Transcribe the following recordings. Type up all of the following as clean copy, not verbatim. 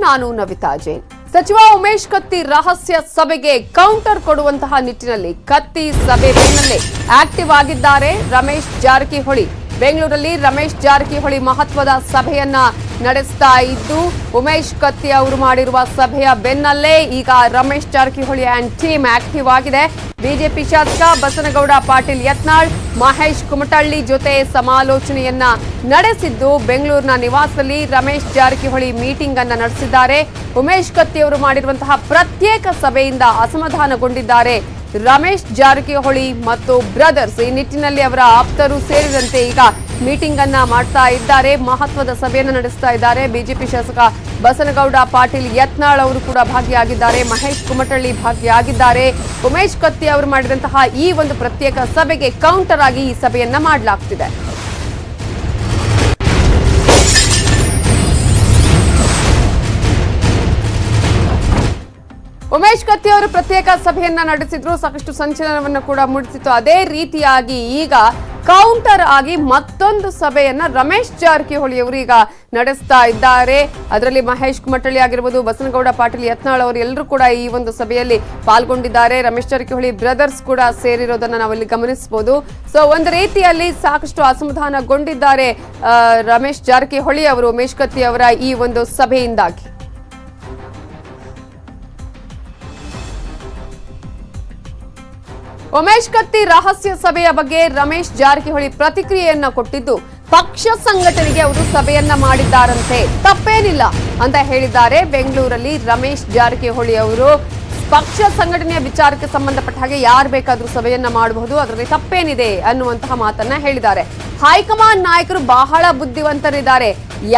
ನಾನು ನವಿತಾ ಜೈನ್. ಸಚಿವ ಉಮೇಶ್ ಕತ್ತಿ ರಹಸ್ಯ ಸಭೆಗೆ ಕೌಂಟರ್ ಕೊಡುವಂತಹ ನಿಟ್ಟಿನಲ್ಲಿ ಕತ್ತಿ ಸಭೆ ಬೆನ್ನಲ್ಲೇ ಆಕ್ಟಿವ್ ಆಗಿದ್ದಾರೆ ರಮೇಶ್ ಜಾರಕಿಹೊಳಿ. ಬೆಂಗಳೂರಲ್ಲಿ ರಮೇಶ್ ಜಾರಕಿಹೊಳಿ ಮಹತ್ವದ ಸಭೆಯನ್ನ ನಡೆಸ್ತಾ ಇದ್ದು ಉಮೇಶ್ ಕತ್ತಿ ಅವರು ಮಾಡಿರುವ ಸಭೆಯ ಬೆನ್ನಲ್ಲೇ ಈಗ Ramesh Jarkiholi and team active ಆಗಿದೆ. ಬಿಜೆಪಿ ಶಾಸಕ ಬಸನಗೌಡ ಪಾಟೀಲ್ ಯತ್ನಾಳ್, ಮಹೇಶ್ ಕುಮಟಳ್ಳಿ ಜೊತೆ ಸಮಾಲೋಚನೆಯನ್ನ ನಡೆಸಿದ್ದು ಬೆಂಗಳೂರಿನ ನಿವಾಸದಲ್ಲಿ ರಮೇಶ್ ಜಾರಕಿಹೊಳಿ ಮೀಟಿಂಗ್ ಅನ್ನ ನಡೆಸಿದ್ದಾರೆ. ಉಮೇಶ್ ಕತ್ತಿ ಅವರು ಮಾಡಿರುವಂತಹ ಪ್ರತ್ಯೇಕ ಸಭೆಯಿಂದ ಅಸಮಾಧಾನಗೊಂಡಿದ್ದಾರೆ ರಮೇಶ್ ಜಾರಕಿಹೊಳಿ ಮತ್ತು ಬ್ರದರ್ಸ್. ಈ ನಿಟ್ಟಿನಲ್ಲಿ ಅವರ ಆಪ್ತರು ಸೇರಿದಂತೆ ಈಗ ಮೀಟಿಂಗ್ ಅನ್ನ ಮಾಡ್ತಾ ಇದ್ದಾರೆ, ಮಹತ್ವದ ಸಭೆಯನ್ನು ನಡೆಸ್ತಾ ಇದ್ದಾರೆ. ಬಿಜೆಪಿ ಶಾಸಕ ಬಸನಗೌಡ ಪಾಟೀಲ್ ಯತ್ನಾಳ್ ಅವರು ಕೂಡ ಭಾಗಿಯಾಗಿದ್ದಾರೆ, ಮಹೇಶ್ ಕುಮಟಳ್ಳಿ ಭಾಗಿಯಾಗಿದ್ದಾರೆ. ಉಮೇಶ್ ಕತ್ತಿ ಅವರು ಮಾಡಿದಂತಹ ಈ ಒಂದು ಪ್ರತ್ಯೇಕ ಸಭೆಗೆ ಕೌಂಟರ್ ಆಗಿ ಈ ಸಭೆಯನ್ನ ಮಾಡಲಾಗ್ತಿದೆ. ಉಮೇಶ್ ಕತ್ತಿ ಅವರು ಪ್ರತ್ಯೇಕ ಸಭೆಯನ್ನ ನಡೆಸಿದ್ರು, ಸಾಕಷ್ಟು ಸಂಚಲನವನ್ನು ಕೂಡ ಮೂಡಿಸಿತ್ತು. ಅದೇ ರೀತಿಯಾಗಿ ಈಗ ಕೌಂಟರ್ ಆಗಿ ಮತ್ತೊಂದು ಸಭೆಯನ್ನ ರಮೇಶ್ ಜಾರಕಿಹೊಳಿ ಅವರು ಈಗ ನಡೆಸ್ತಾ ಇದ್ದಾರೆ. ಅದರಲ್ಲಿ ಮಹೇಶ್ ಕುಮಟಳ್ಳಿ ಆಗಿರ್ಬೋದು, ಬಸನಗೌಡ ಪಾಟೀಲ್ ಯತ್ನಾಳ್ ಅವರು ಎಲ್ಲರೂ ಕೂಡ ಈ ಒಂದು ಸಭೆಯಲ್ಲಿ ಪಾಲ್ಗೊಂಡಿದ್ದಾರೆ. ರಮೇಶ್ ಜಾರಕಿಹೊಳಿ ಬ್ರದರ್ಸ್ ಕೂಡ ಸೇರಿರೋದನ್ನ ನಾವಿಲ್ಲಿ ಗಮನಿಸಬಹುದು. ಸೊ ಒಂದು ರೀತಿಯಲ್ಲಿ ಸಾಕಷ್ಟು ಅಸಮಾಧಾನಗೊಂಡಿದ್ದಾರೆ ರಮೇಶ್ ಜಾರಕಿಹೊಳಿ ಅವರು ಉಮೇಶ್ ಕತ್ತಿ ಅವರ ಈ ಒಂದು ಸಭೆಯಿಂದಾಗಿ. ಉಮೇಶ್ ಕತ್ತಿ ರಹಸ್ಯ ಸಭೆಯ ಬಗ್ಗೆ ರಮೇಶ್ ಜಾರಕಿಹೊಳಿ ಪ್ರತಿಕ್ರಿಯೆಯನ್ನ ಕೊಟ್ಟಿದ್ದು, ಪಕ್ಷ ಸಂಘಟನೆಗೆ ಅವರು ಸಭೆಯನ್ನ ಮಾಡಿದ್ದಾರಂತೆ, ತಪ್ಪೇನಿಲ್ಲ ಅಂತ ಹೇಳಿದ್ದಾರೆ. ಬೆಂಗಳೂರಲ್ಲಿ ರಮೇಶ್ ಜಾರಕಿಹೊಳಿ ಅವರು ಪಕ್ಷ ಸಂಘಟನೆಯ ವಿಚಾರಕ್ಕೆ ಸಂಬಂಧಪಟ್ಟ ಹಾಗೆ ಯಾರು ಬೇಕಾದ್ರೂ ಸಭೆಯನ್ನ ಮಾಡಬಹುದು, ಅದರಲ್ಲಿ ತಪ್ಪೇನಿದೆ ಅನ್ನುವಂತಹ ಮಾತನ್ನ ಹೇಳಿದ್ದಾರೆ. ಹೈಕಮಾಂಡ್ ನಾಯಕರು ಬಹಳ ಬುದ್ಧಿವಂತರಿದ್ದಾರೆ,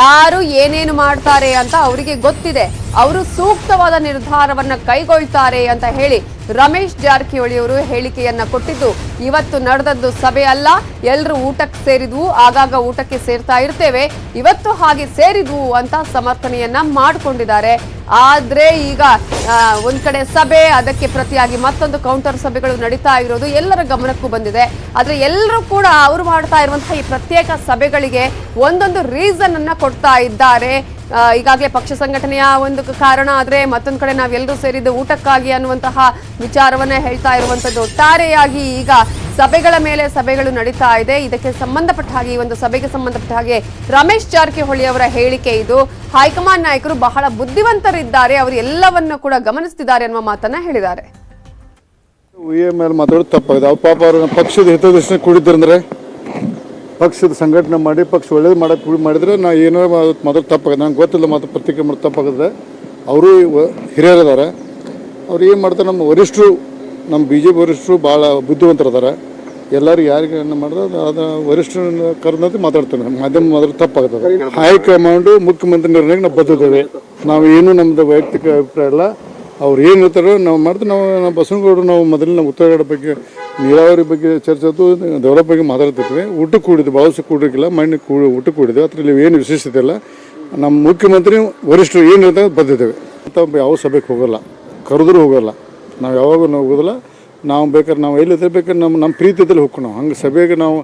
ಯಾರು ಏನೇನು ಮಾಡ್ತಾರೆ ಅಂತ ಅವರಿಗೆ ಗೊತ್ತಿದೆ, ಅವರು ಸೂಕ್ತವಾದ ನಿರ್ಧಾರವನ್ನ ಕೈಗೊಳ್ತಾರೆ ಅಂತ ಹೇಳಿ ರಮೇಶ್ ಜಾರಕಿಹೊಳಿ ಅವರು ಹೇಳಿಕೆಯನ್ನ ಕೊಟ್ಟಿದ್ದು, ಇವತ್ತು ನಡೆದದ್ದು ಸಭೆ ಅಲ್ಲ, ಎಲ್ಲರೂ ಊಟಕ್ಕೆ ಸೇರಿದ್ವು, ಆಗಾಗ ಊಟಕ್ಕೆ ಸೇರ್ತಾ ಇರ್ತೇವೆ, ಇವತ್ತು ಹಾಗೆ ಸೇರಿದ್ವು ಅಂತ ಸಮರ್ಥನೆಯನ್ನ ಮಾಡಿಕೊಂಡಿದ್ದಾರೆ. ಆದ್ರೆ ಈಗ ಒಂದ್ ಕಡೆ ಸಭೆ, ಅದಕ್ಕೆ ಪ್ರತಿಯಾಗಿ ಮತ್ತೊಂದು ಕೌಂಟರ್ ಸಭೆಗಳು ನಡೀತಾ ಇರೋದು ಎಲ್ಲರ ಗಮನಕ್ಕೂ ಬಂದಿದೆ. ಆದ್ರೆ ಎಲ್ಲರೂ ಕೂಡ ಅವರು ಮಾಡ್ತಾ ಇರುವಂತಹ ಈ ಪ್ರತ್ಯೇಕ ಸಭೆಗಳಿಗೆ ಒಂದೊಂದು ರೀಸನ್ ಅನ್ನ ಕೊಡ್ತಾ ಇದ್ದಾರೆ. ಈಗಾಗಲೇ ಪಕ್ಷ ಸಂಘಟನೆಯ ಒಂದು ಕಾರಣ ಆದ್ರೆ, ಮತ್ತೊಂದು ಕಡೆ ನಾವೆಲ್ಲರೂ ಸೇರಿದ್ದು ಊಟಕ್ಕಾಗಿ ಅನ್ನುವಂತಹ ವಿಚಾರವನ್ನ ಹೇಳ್ತಾ ಇರುವಂತದ್ದು. ಒಟ್ಟಾರೆಯಾಗಿ ಈಗ ಸಭೆಗಳ ಮೇಲೆ ಸಭೆಗಳು ನಡೀತಾ ಇದೆ. ಇದಕ್ಕೆ ಸಂಬಂಧಪಟ್ಟ ಹಾಗೆ, ಈ ಒಂದು ಸಭೆಗೆ ಸಂಬಂಧಪಟ್ಟ ಹಾಗೆ ರಮೇಶ್ ಜಾರಕಿಹೊಳಿ ಅವರ ಹೇಳಿಕೆ ಇದು. ಹೈಕಮಾಂಡ್ ನಾಯಕರು ಬಹಳ ಬುದ್ಧಿವಂತರಿದ್ದಾರೆ, ಅವರು ಎಲ್ಲವನ್ನೂ ಕೂಡ ಗಮನಿಸ್ತಿದ್ದಾರೆ ಅನ್ನುವ ಮಾತನ್ನ ಹೇಳಿದ್ದಾರೆ. ಮೇಲೆ ಮಾತಾಡೋದು ತಪ್ಪಾಗಿದೆ. ಅವ್ರ ಪಾಪ ಅವ್ರ ಪಕ್ಷದ ಹಿತದೃಷ್ಟಿ ಕೂಡಿದ್ರಂದ್ರೆ, ಪಕ್ಷದ ಸಂಘಟನೆ ಮಾಡಿ ಪಕ್ಷ ಒಳ್ಳೇದು ಮಾಡಕ್ಕೆ ಮಾಡಿದ್ರೆ ನಾ ಏನೋ ಮಾತಾಡೋದು ತಪ್ಪಾಗಿದೆ. ನಂಗೆ ಗೊತ್ತಿಲ್ಲ, ಮಾತು ಪ್ರತಿಕ್ರಿಯೆ ಮಾಡೋದು ತಪ್ಪಾಗಿದೆ. ಅವರು ಹಿರಿಯರಿದ್ದಾರೆ, ಅವ್ರು ಏನು ಮಾಡ್ತಾರೆ, ನಮ್ಮ ವರಿಷ್ಠರು, ನಮ್ಮ BJP ವರಿಷ್ಠರು ಭಾಳ ಬುದ್ಧಿವಂತರಿದ್ದಾರೆ. ಎಲ್ಲರೂ ಯಾರಿಗೆ ಮಾಡಿದ್ರೆ ಅದು ವರಿಷ್ಠರನ್ನ ಕರೆದಂತೆ ಮಾತಾಡ್ತಾರೆ. ಮಾಧ್ಯಮ ಮಾತ್ರ ತಪ್ಪಾಗ್ತದೆ. ಹೈಕಮಾಂಡು ಮುಖ್ಯಮಂತ್ರಿ ನಿರ್ಣಯಕ್ಕೆ ನಾವು ಬದ್ಧದ್ದೇವೆ. ನಾವು ಏನು ನಮ್ಮದು ವೈಯಕ್ತಿಕ ಅಭಿಪ್ರಾಯ ಇಲ್ಲ. ಅವ್ರು ಏನು ಹೇಳ್ತಾರೋ ನಾವು ಮಾಡ್ತೀವಿ. ನಾವು ಬಸವನಗೌಡರು ನಾವು ಮೊದಲು ನಮ್ಮ ಉತ್ತರಗಡ ಬಗ್ಗೆ, ನೀರಾವರಿ ಬಗ್ಗೆ ಚರ್ಚೆದು, ಡೆವಲಪ್ ಬಗ್ಗೆ ಮಾತಾಡ್ತಿದ್ವಿ. ಊಟಕ್ಕೆ ಕೂಡಿದ್ವಿ, ಭಾಳಷ್ಟು ಕೂಡಿರಲಿಲ್ಲ, ಮಣ್ಣು ಊಟಕ್ಕೆ ಕೂಡಿದ್ವಿ. ಅದರಲ್ಲಿ ಏನು ವಿಶೇಷತೆ ಇಲ್ಲ. ನಮ್ಮ ಮುಖ್ಯಮಂತ್ರಿ ವರಿಷ್ಠರು ಏನು ಹೇಳ್ತಾರೆ ಬದ್ಧದ್ದೇವೆ ಅಂತ. ಯಾವ ಸಭೆಗೆ ಹೋಗೋಲ್ಲ, ಕರೆದ್ರೂ ಹೋಗೋಲ್ಲ, ನಾವು ಯಾವಾಗೂ ನಾವು ಹೋಗೋದಿಲ್ಲ. ನಾವು ಬೇಕಾದ್ರೆ ನಾವು ಎಲ್ಲಿದ್ದರೆ ಬೇಕಾದ್ರೆ ನಮ್ಮ ಪ್ರೀತಿಯಲ್ಲಿ ಹೋಗ್ಕೊಂಡು ನಾವು ಹಂಗೆ ಸಭೆಗೆ ನಾವು.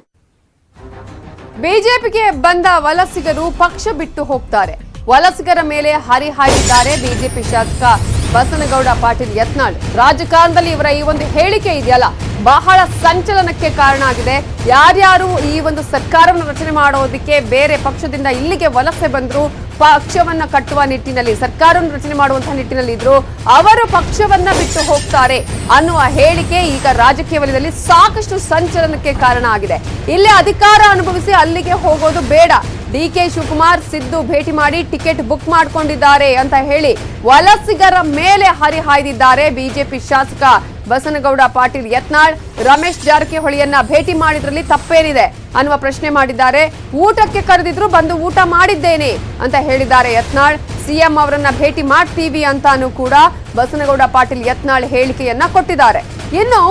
ಬಿಜೆಪಿಗೆ ಬಂದ ವಲಸಿಗರು ಪಕ್ಷ ಬಿಟ್ಟು ಹೋಗ್ತಾರೆ, ವಲಸಿಗರ ಮೇಲೆ ಹರಿಹಾಯ್ದಿದ್ದಾರೆ ಬಿಜೆಪಿ ಶಾಸಕ ಬಸನಗೌಡ ಪಾಟೀಲ್ ಯತ್ನಾಳ್. ರಾಜಕಾರಣದಲ್ಲಿ ಇವರ ಈ ಒಂದು ಹೇಳಿಕೆ ಇದೆಯಲ್ಲ, ಬಹಳ ಸಂಚಲನಕ್ಕೆ ಕಾರಣ ಆಗಿದೆ. ಯಾರ್ಯಾರು ಈ ಒಂದು ಸರ್ಕಾರವನ್ನು ರಚನೆ ಮಾಡೋದಕ್ಕೆ ಬೇರೆ ಪಕ್ಷದಿಂದ ಇಲ್ಲಿಗೆ ವಲಸೆ ಬಂದ್ರು, ಪಕ್ಷವನ್ನ ಕಟ್ಟುವ ನಿಟ್ಟಿನಲ್ಲಿ, ಸರ್ಕಾರವನ್ನು ರಚನೆ ಮಾಡುವಂತಹ ನಿಟ್ಟಿನಲ್ಲಿ ಇದ್ರು, ಅವರು ಪಕ್ಷವನ್ನ ಬಿಟ್ಟು ಹೋಗ್ತಾರೆ ಅನ್ನುವ ಹೇಳಿಕೆ ಈಗ ರಾಜಕೀಯ ವಲಯದಲ್ಲಿ ಸಾಕಷ್ಟು ಸಂಚಲನಕ್ಕೆ ಕಾರಣ ಆಗಿದೆ. ಇಲ್ಲಿ ಅಧಿಕಾರ ಅನುಭವಿಸಿ ಅಲ್ಲಿಗೆ ಹೋಗೋದು ಬೇಡ, DK ಶಿವಕುಮಾರ್ ಸಿದ್ದು ಭೇಟಿ ಮಾಡಿ ಟಿಕೆಟ್ ಬುಕ್ ಮಾಡಿಕೊಂಡಿದ್ದಾರೆ ಅಂತ ಹೇಳಿ ವಲಸಿಗರ ಮೇಲೆ ಹರಿಹಾಯ್ದಿದ್ದಾರೆ ಬಿಜೆಪಿ ಶಾಸಕ ಬಸನಗೌಡ ಪಾಟೀಲ್ ಯತ್ನಾಳ್. ರಮೇಶ್ ಜಾರಕಿಹೊಳಿಯನ್ನ ಭೇಟಿ ಮಾಡಿದ್ರಲ್ಲಿ ತಪ್ಪೇನಿದೆ ಅನ್ನುವ ಪ್ರಶ್ನೆ ಮಾಡಿದ್ದಾರೆ. ಊಟಕ್ಕೆ ಕರೆದಿದ್ರು, ಬಂದು ಊಟ ಮಾಡಿದ್ದೇನೆ ಅಂತ ಹೇಳಿದ್ದಾರೆ ಯತ್ನಾಳ್. CM ಅವರನ್ನ ಭೇಟಿ ಮಾಡ್ತೀವಿ ಅಂತಾನೂ ಕೂಡ ಬಸನಗೌಡ ಪಾಟೀಲ್ ಯತ್ನಾಳ್ ಹೇಳಿಕೆಯನ್ನ ಕೊಟ್ಟಿದ್ದಾರೆ. ಇನ್ನು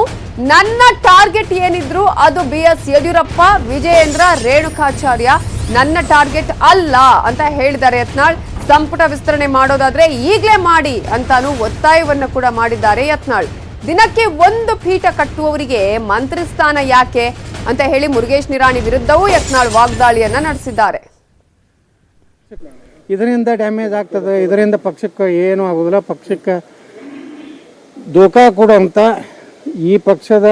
ನನ್ನ ಟಾರ್ಗೆಟ್ ಏನಿದ್ರು ಅದು BS ಯಡಿಯೂರಪ್ಪ, ವಿಜಯೇಂದ್ರ, ರೇಣುಕಾಚಾರ್ಯ, ನನ್ನ ಟಾರ್ಗೆಟ್ ಅಲ್ಲ ಅಂತ ಹೇಳಿದ್ದಾರೆ ಯತ್ನಾಳ್. ಸಂಪುಟ ವಿಸ್ತರಣೆ ಮಾಡೋದಾದ್ರೆ ಈಗಲೇ ಮಾಡಿ ಅಂತಾನು ಒತ್ತಾಯವನ್ನು ಕೂಡ ಮಾಡಿದ್ದಾರೆ ಯತ್ನಾಳ್. ದಿನಕ್ಕೆ ಒಂದು ಪೀಠ ಕಟ್ಟುವವರಿಗೆ ಮಂತ್ರಿ ಸ್ಥಾನ ಯಾಕೆ ಅಂತ ಹೇಳಿ ಮುರುಗೇಶ್ ನಿರಾಣಿ ವಿರುದ್ಧವೂ ಯತ್ನಾಳ್ ವಾಗ್ದಾಳಿಯನ್ನ ನಡೆಸಿದ್ದಾರೆ. ಇದರಿಂದ ಡ್ಯಾಮೇಜ್ ಆಗ್ತದೆ, ಇದರಿಂದ ಪಕ್ಷಕ್ಕೆ ಏನೂ ಆಗೋದಿಲ್ಲ, ಪಕ್ಷಕ್ಕೆ ಧೋಕಾ ಕೊಡುವಂಥ ಈ ಪಕ್ಷದ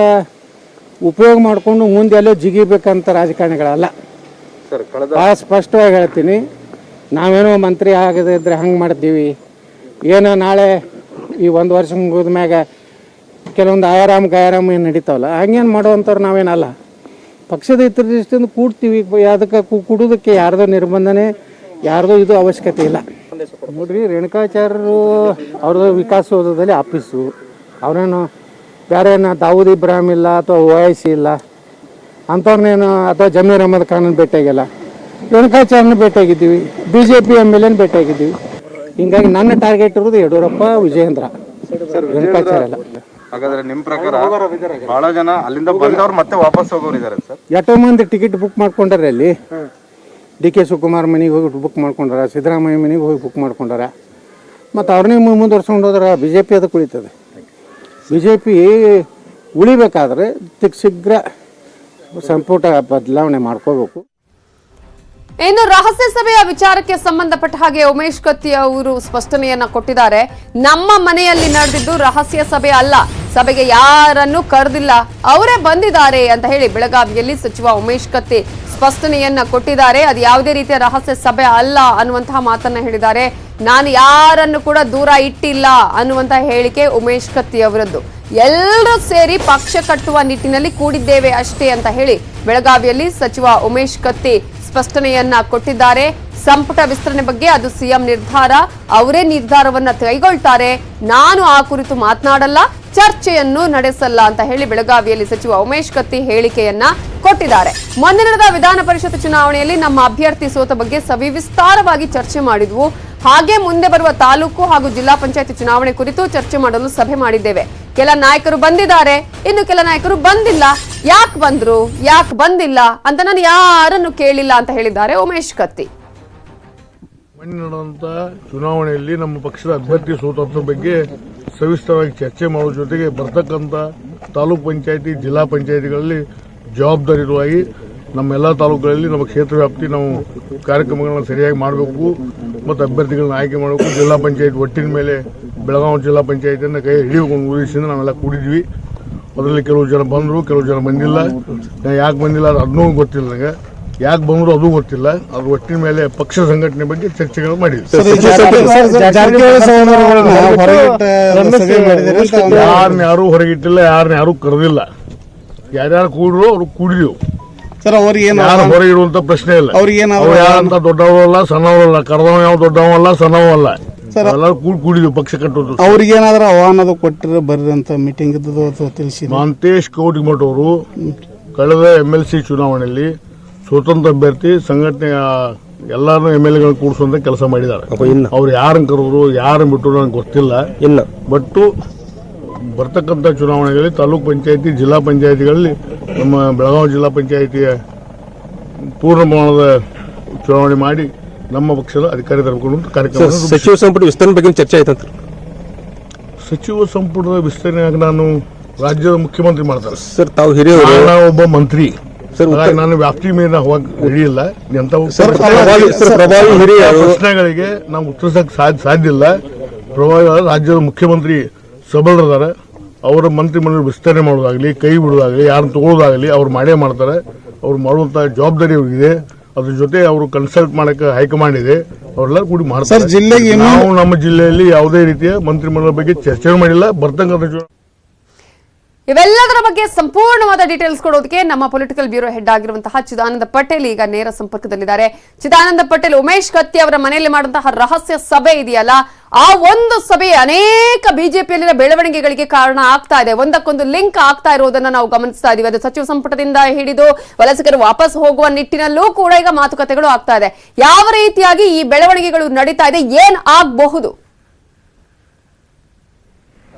ಉಪಯೋಗ ಮಾಡಿಕೊಂಡು ಮುಂದೆ ಎಲ್ಲೋ ಜಿಗಿಬೇಕಂತ ರಾಜಕಾರಣಿಗಳಲ್ಲ. ಭಾಳ ಸ್ಪಷ್ಟವಾಗಿ ಹೇಳ್ತೀನಿ, ನಾವೇನೋ ಮಂತ್ರಿ ಆಗದೇ ಇದ್ರೆ ಹಂಗೆ ಮಾಡ್ತೀವಿ, ಏನೋ ನಾಳೆ ಈ 1 ವರ್ಷ ಮುಗಿದ ಮ್ಯಾಗ ಕೆಲವೊಂದು ಆಯಾರಾಮ್ ಗಾಯಾರಾಮ್ ಏನು ನಡೀತಾವಲ್ಲ ಹಂಗೇನು ಮಾಡುವಂಥವ್ರು ನಾವೇನಲ್ಲ. ಪಕ್ಷದ ಹಿತದೃಷ್ಟಿಯಿಂದ ಕೂಡ್ತೀವಿ, ಅದಕ್ಕೆ ಕೂಡೋದಕ್ಕೆ ಯಾರ್ದೋ ನಿರ್ಬಂಧನೆ ಯಾರ್ದೋ ಇದು ಅವಶ್ಯಕತೆ ಇಲ್ಲ. ನೋಡ್ರಿ, ರೇಣುಕಾಚಾರ್ಯರು ಅವ್ರದ್ದು ವಿಕಾಸಸೌಧದಲ್ಲಿ ಆಫೀಸು, ಅವರೇನು ಬೇರೆ ದಾವೂದ್ ಇಬ್ರಾಹಿಂ ಇಲ್ಲ ಅಥವಾ ಓವೈಸಿ ಇಲ್ಲ ಅಂಥವ್ರನ್ನೇನು, ಅಥವಾ ಜಮೀರ್ ಅಹಮದ್ ಖಾನ್ ಭೇಟಿಯಾಗಿಲ್ಲ, ರೇಣುಕಾಚಾರ್ಯನ ಭೇಟಿಯಾಗಿದ್ದೀವಿ, BJP MLA ಭೇಟಿಯಾಗಿದ್ದೀವಿ. ಹಿಂಗಾಗಿ ನನ್ನ ಟಾರ್ಗೆಟ್ ಇರೋದು ಯಡಿಯೂರಪ್ಪ, ವಿಜಯೇಂದ್ರ, ರೇಣುಕಾಚಾರ್ಯ ಅಲ್ಲ. ಹಾಗಾದ್ರೆ ನಿಮ್ಮ ಪ್ರಕಾರ ಬಹಳ ಜನ ಅಲ್ಲಿಂದ ಬಂದವ್ರು ಮತ್ತೆ ವಾಪಸ್ ಹೋಗೋರು ಇದ್ದಾರೆ ಸರ್? ಎಷ್ಟೋ ಮಂದಿ ಟಿಕೆಟ್ ಬುಕ್ ಮಾಡ್ಕೊಂಡಾರೆ. ಅಲ್ಲಿ DK ಶಿವಕುಮಾರ್ ಮನೆಗೆ ಹೋಗಿ ಬುಕ್ ಮಾಡ್ಕೊಂಡಾರ, ಸಿದ್ದರಾಮಯ್ಯ ಮನೆಗೆ ಹೋಗಿ ಬುಕ್ ಮಾಡ್ಕೊಂಡಾರ. ಮತ್ತು ಅವ್ರನ್ನೇ ಮುಂದುವರ್ಸ್ಕೊಂಡು ಹೋದ್ರೆ BJP ಅದಕ್ಕೆ ಉಳಿತದೆ. BJP ಉಳಿಬೇಕಾದ್ರೆ ಶೀಘ್ರ ಸಂಪುಟ ಬದಲಾವಣೆ ಮಾಡ್ಕೋಬೇಕು. ಇನ್ನು ರಹಸ್ಯ ಸಭೆಯ ವಿಚಾರಕ್ಕೆ ಸಂಬಂಧಪಟ್ಟ ಹಾಗೆ ಉಮೇಶ್ ಕತ್ತಿ ಅವರು ಸ್ಪಷ್ಟನೆಯನ್ನ ಕೊಟ್ಟಿದ್ದಾರೆ. ನಮ್ಮ ಮನೆಯಲ್ಲಿ ನಡೆದಿದ್ದು ರಹಸ್ಯ ಸಭೆ ಅಲ್ಲ, ಸಭೆಗೆ ಯಾರನ್ನು ಕರೆದಿಲ್ಲ, ಅವರೇ ಬಂದಿದ್ದಾರೆ ಅಂತ ಹೇಳಿ ಬೆಳಗಾವಿಯಲ್ಲಿ ಸಚಿವ ಉಮೇಶ್ ಕತ್ತಿ ಸ್ಪಷ್ಟನೆಯನ್ನ ಕೊಟ್ಟಿದ್ದಾರೆ. ಅದು ಯಾವುದೇ ರೀತಿಯ ರಹಸ್ಯ ಸಭೆ ಅಲ್ಲ ಅನ್ನುವಂತಹ ಮಾತನ್ನ ಹೇಳಿದ್ದಾರೆ. ನಾನು ಯಾರನ್ನು ಕೂಡ ದೂರ ಇಟ್ಟಿಲ್ಲ ಅನ್ನುವಂತಹ ಹೇಳಿಕೆ ಉಮೇಶ್ ಕತ್ತಿ ಅವರದ್ದು. ಎಲ್ಲರೂ ಸೇರಿ ಪಕ್ಷ ಕಟ್ಟುವ ನಿಟ್ಟಿನಲ್ಲಿ ಕೂಡಿದ್ದೇವೆ ಅಷ್ಟೇ ಅಂತ ಹೇಳಿ ಬೆಳಗಾವಿಯಲ್ಲಿ ಸಚಿವ ಉಮೇಶ್ ಕತ್ತಿ ಸ್ಪಷ್ಟನೆಯನ್ನ ಕೊಟ್ಟಿದ್ದಾರೆ. ಸಂಪುಟ ವಿಸ್ತರಣೆ ಬಗ್ಗೆ ಅದು ಸಿಎಂ ನಿರ್ಧಾರ, ಅವರೇ ನಿರ್ಧಾರವನ್ನ ಕೈಗೊಳ್ತಾರೆ, ನಾನು ಆ ಕುರಿತು ಮಾತನಾಡಲ್ಲ, ಚರ್ಚೆಯನ್ನು ನಡೆಸಲ್ಲ ಅಂತ ಹೇಳಿ ಬೆಳಗಾವಿಯಲ್ಲಿ ಸಚಿವ ಉಮೇಶ್ ಕತ್ತಿ ಹೇಳಿಕೆಯನ್ನ ಕೊಟ್ಟಿದ್ದಾರೆ. ಮೊನ್ನೆ ನಡೆದ ವಿಧಾನ ಪರಿಷತ್ ಚುನಾವಣೆಯಲ್ಲಿ ನಮ್ಮ ಅಭ್ಯರ್ಥಿ ಸೋತ ಬಗ್ಗೆ ಸವಿಸ್ತಾರವಾಗಿ ಚರ್ಚೆ ಮಾಡಿದ್ವು. ಹಾಗೆ ಮುಂದೆ ಬರುವ ತಾಲೂಕು ಹಾಗೂ ಜಿಲ್ಲಾ ಪಂಚಾಯತ್ ಚುನಾವಣೆ ಕುರಿತು ಚರ್ಚೆ ಮಾಡಲು ಸಭೆ ಮಾಡಿದ್ದೇವೆ. ಕೆಲ ನಾಯಕರು ಬಂದಿದ್ದಾರೆ, ಇನ್ನು ಕೆಲ ನಾಯಕರು ಬಂದಿಲ್ಲ. ಯಾಕೆ ಬಂದ್ರು, ಯಾಕೆ ಬಂದಿಲ್ಲ ಅಂತ ನಾನು ಯಾರನ್ನು ಕೇಳಿಲ್ಲ ಅಂತ ಹೇಳಿದ್ದಾರೆ ಉಮೇಶ್ ಕತ್ತಿ. ಮೊನ್ನೆ ನಡೆದಂತ ಚುನಾವಣೆಯಲ್ಲಿ ನಮ್ಮ ಪಕ್ಷದ ಅಭ್ಯರ್ಥಿ ಸೋತಂತ್ರ ಬಗ್ಗೆ ಸವಿಸ್ತರವಾಗಿ ಚರ್ಚೆ ಮಾಡುವ ಜೊತೆಗೆ ಬರ್ತಕ್ಕಂಥ ತಾಲೂಕ್ ಪಂಚಾಯತಿ, ಜಿಲ್ಲಾ ಪಂಚಾಯತಿಗಳಲ್ಲಿ ಜವಾಬ್ದಾರಿಯುತವಾಗಿ ನಮ್ಮೆಲ್ಲ ತಾಲೂಕುಗಳಲ್ಲಿ ನಮ್ಮ ಕ್ಷೇತ್ರ ವ್ಯಾಪ್ತಿ ನಾವು ಕಾರ್ಯಕ್ರಮಗಳನ್ನ ಸರಿಯಾಗಿ ಮಾಡಬೇಕು ಮತ್ತು ಅಭ್ಯರ್ಥಿಗಳನ್ನ ಆಯ್ಕೆ ಮಾಡಬೇಕು. ಜಿಲ್ಲಾ ಪಂಚಾಯತ್ ಒಟ್ಟಿನ ಮೇಲೆ ಬೆಳಗಾವಿ ಜಿಲ್ಲಾ ಪಂಚಾಯತಿಯನ್ನು ಕೈ ಹಿಡಿಯಬೇಕು ಉದ್ದೇಶದಿಂದ ನಾವೆಲ್ಲ ಕೂಡಿದ್ವಿ. ಅದರಲ್ಲಿ ಕೆಲವು ಜನ ಬಂದರು, ಕೆಲವು ಜನ ಬಂದಿಲ್ಲ. ಯಾಕೆ ಬಂದಿಲ್ಲ ಅದನ್ನೂ ಗೊತ್ತಿಲ್ಲ ನನಗೆ, ಯಾಕೆ ಬಂದ್ರು ಅದು ಗೊತ್ತಿಲ್ಲ. ಅದ್ರ ಒಟ್ಟಿನ ಮೇಲೆ ಪಕ್ಷ ಸಂಘಟನೆ ಬಗ್ಗೆ ಚರ್ಚೆಗಳು ಮಾಡಿದ್ವಿ. ಯಾರನ್ನ ಯಾರು ಹೊರಗಿಟ್ಟಿಲ್ಲ, ಯಾರನ್ನ ಯಾರು ಕರೆದಿಲ್ಲ. ಯಾರ್ಯಾರು ಕೂಡ್ರು ಅವ್ರು ಕೂಡಿದೆವು ಸರ್. ಅವ್ರಿಗೆ ಯಾರು ಹೊರಗೆ ಇರುವಂತ ಪ್ರಶ್ನೆ ಇಲ್ಲ. ಅವ್ರು ಯಾರಂತ ದೊಡ್ಡವರಲ್ಲ, ಸಣ್ಣವರಲ್ಲ, ಕರೆದವ ಯಾವ ದೊಡ್ಡವಲ್ಲ, ಸಣ್ಣವಲ್ಲ, ಎಲ್ಲರೂ ಕೂಡಿದ್ವಿ ಪಕ್ಷ ಕಟ್ಟೋದು. ಅವ್ರಿಗೆ ಏನಾದ್ರೂ ಆಹ್ವಾನ ಕೊಟ್ಟಿರ ಬರ್ರಿ ಅಂತ ಮೀಟಿಂಗ್ ಇದ್ದದ್ದು ತಿಳಿಸಿ. ಮಹಂತೇಶ್ ಕೌಟಿಮಠ ಅವರು ಕಳೆದ MLC ಚುನಾವಣೆಯಲ್ಲಿ ಸ್ವತಂತ್ರ ಅಭ್ಯರ್ಥಿ ಸಂಘಟನೆ ಎಲ್ಲಾರು MLA ಕೂಡಿಸುವಂತ ಕೆಲಸ ಮಾಡಿದ್ದಾರೆ. ಅವ್ರು ಯಾರನ್ನ ಕರೆದ್ರು, ಯಾರನ್ನ ಬಿಟ್ಟರು ನನಗೆ ಗೊತ್ತಿಲ್ಲ. ಬಟ್ ಬರ್ತಕ್ಕಂಥ ಚುನಾವಣೆಗಳಲ್ಲಿ ತಾಲೂಕ್ ಪಂಚಾಯತಿ, ಜಿಲ್ಲಾ ಪಂಚಾಯತಿಗಳಲ್ಲಿ ನಮ್ಮ ಬೆಳಗಾವಿ ಜಿಲ್ಲಾ ಪಂಚಾಯತಿಯ ಪೂರ್ಣ ಪ್ರಮಾಣದ ಚುನಾವಣೆ ಮಾಡಿ ನಮ್ಮ ಪಕ್ಷದ ಅಧಿಕಾರಿ ತರಬೇಕು ಕಾರ್ಯಕ್ರಮ. ಸಚಿವ ಸಂಪುಟ ವಿಸ್ತರಣೆ ಬಗ್ಗೆ ಚರ್ಚೆ ಆಯ್ತಂತ. ಸಚಿವ ಸಂಪುಟದ ವಿಸ್ತರಣೆಯಾಗಿ ನಾನು ರಾಜ್ಯದ ಮುಖ್ಯಮಂತ್ರಿ ಮಾಡ್ತಾರೆ ಸರ್. ತಾವು ಹಿರಿಯ ಒಬ್ಬ ಮಂತ್ರಿ ಸರ್, ನಾನು ವ್ಯಾಪ್ತಿ ಮೇಲೆ ಹೋಗಕ್ಕೆ ಹಿಡಿಯಿಲ್ಲ. ಪ್ರಶ್ನೆಗಳಿಗೆ ನಾವು ಉತ್ತರಿಸಕ್ಕೆ ಸಾಧ್ಯ ಇಲ್ಲ. ಪ್ರಭಾವಿ ರಾಜ್ಯದ ಮುಖ್ಯಮಂತ್ರಿ ಸಬಲರಿದ್ದಾರೆ. ಅವರ ಮಂತ್ರಿಮಂಡಲ ವಿಸ್ತರಣೆ ಮಾಡೋದಾಗ್ಲಿ, ಕೈ ಬಿಡೋದಾಗ್ಲಿ, ಯಾರನ್ನ ತಗೊಳ್ಳೋದಾಗ್ಲಿ ಅವ್ರು ಮಾಡೇ ಮಾಡ್ತಾರೆ. ಅವ್ರು ಮಾಡುವಂತ ಜವಾಬ್ದಾರಿ ಅವ್ರಿಗಿದೆ. ಅದ್ರ ಜೊತೆ ಅವರು ಕನ್ಸಲ್ಟ್ ಮಾಡಕ್ಕೆ ಹೈಕಮಾಂಡ್ ಇದೆ, ಅವರೆಲ್ಲರೂ ಕೂಡಿ ಮಾಡ್ತಾರೆ. ನಾವು ನಮ್ಮ ಜಿಲ್ಲೆಯಲ್ಲಿ ಯಾವುದೇ ರೀತಿಯ ಮಂತ್ರಿಮಂಡಲ ಬಗ್ಗೆ ಚರ್ಚೆ ಮಾಡಿಲ್ಲ. ಬರ್ತಕ್ಕಂಥ ಇವೆಲ್ಲದರ ಬಗ್ಗೆ ಸಂಪೂರ್ಣವಾದ ಡೀಟೇಲ್ಸ್ ಕೊಡೋದಕ್ಕೆ ನಮ್ಮ ಪೊಲಿಟಿಕಲ್ ಬ್ಯೂರೋ ಹೆಡ್ ಆಗಿರುವಂತಹ ಚಿದಾನಂದ ಪಟೇಲ್ ಈಗ ನೇರ ಸಂಪರ್ಕದಲ್ಲಿದ್ದಾರೆ. ಚಿದಾನಂದ ಪಟೇಲ್, ಉಮೇಶ್ ಕತ್ತಿ ಅವರ ಮನೆಯಲ್ಲಿ ಮಾಡುವಂತಹ ರಹಸ್ಯ ಸಭೆ ಇದೆಯಲ್ಲ, ಆ ಒಂದು ಸಭೆ ಅನೇಕ ಬಿಜೆಪಿಯಲ್ಲಿನ ಬೆಳವಣಿಗೆಗಳಿಗೆ ಕಾರಣ ಆಗ್ತಾ ಇದೆ. ಒಂದಕ್ಕೊಂದು ಲಿಂಕ್ ಆಗ್ತಾ ಇರೋದನ್ನ ನಾವು ಗಮನಿಸ್ತಾ ಇದೀವಿ. ಅದು ಸಚಿವ ಸಂಪುಟದಿಂದ ಹಿಡಿದು ವಲಸಿಗರು ವಾಪಸ್ ಹೋಗುವ ನಿಟ್ಟಿನಲ್ಲೂ ಕೂಡ ಈಗ ಮಾತುಕತೆಗಳು ಆಗ್ತಾ ಇದೆ. ಯಾವ ರೀತಿಯಾಗಿ ಈ ಬೆಳವಣಿಗೆಗಳು ನಡೀತಾ ಇದೆ, ಏನ್ ಆಗಬಹುದು?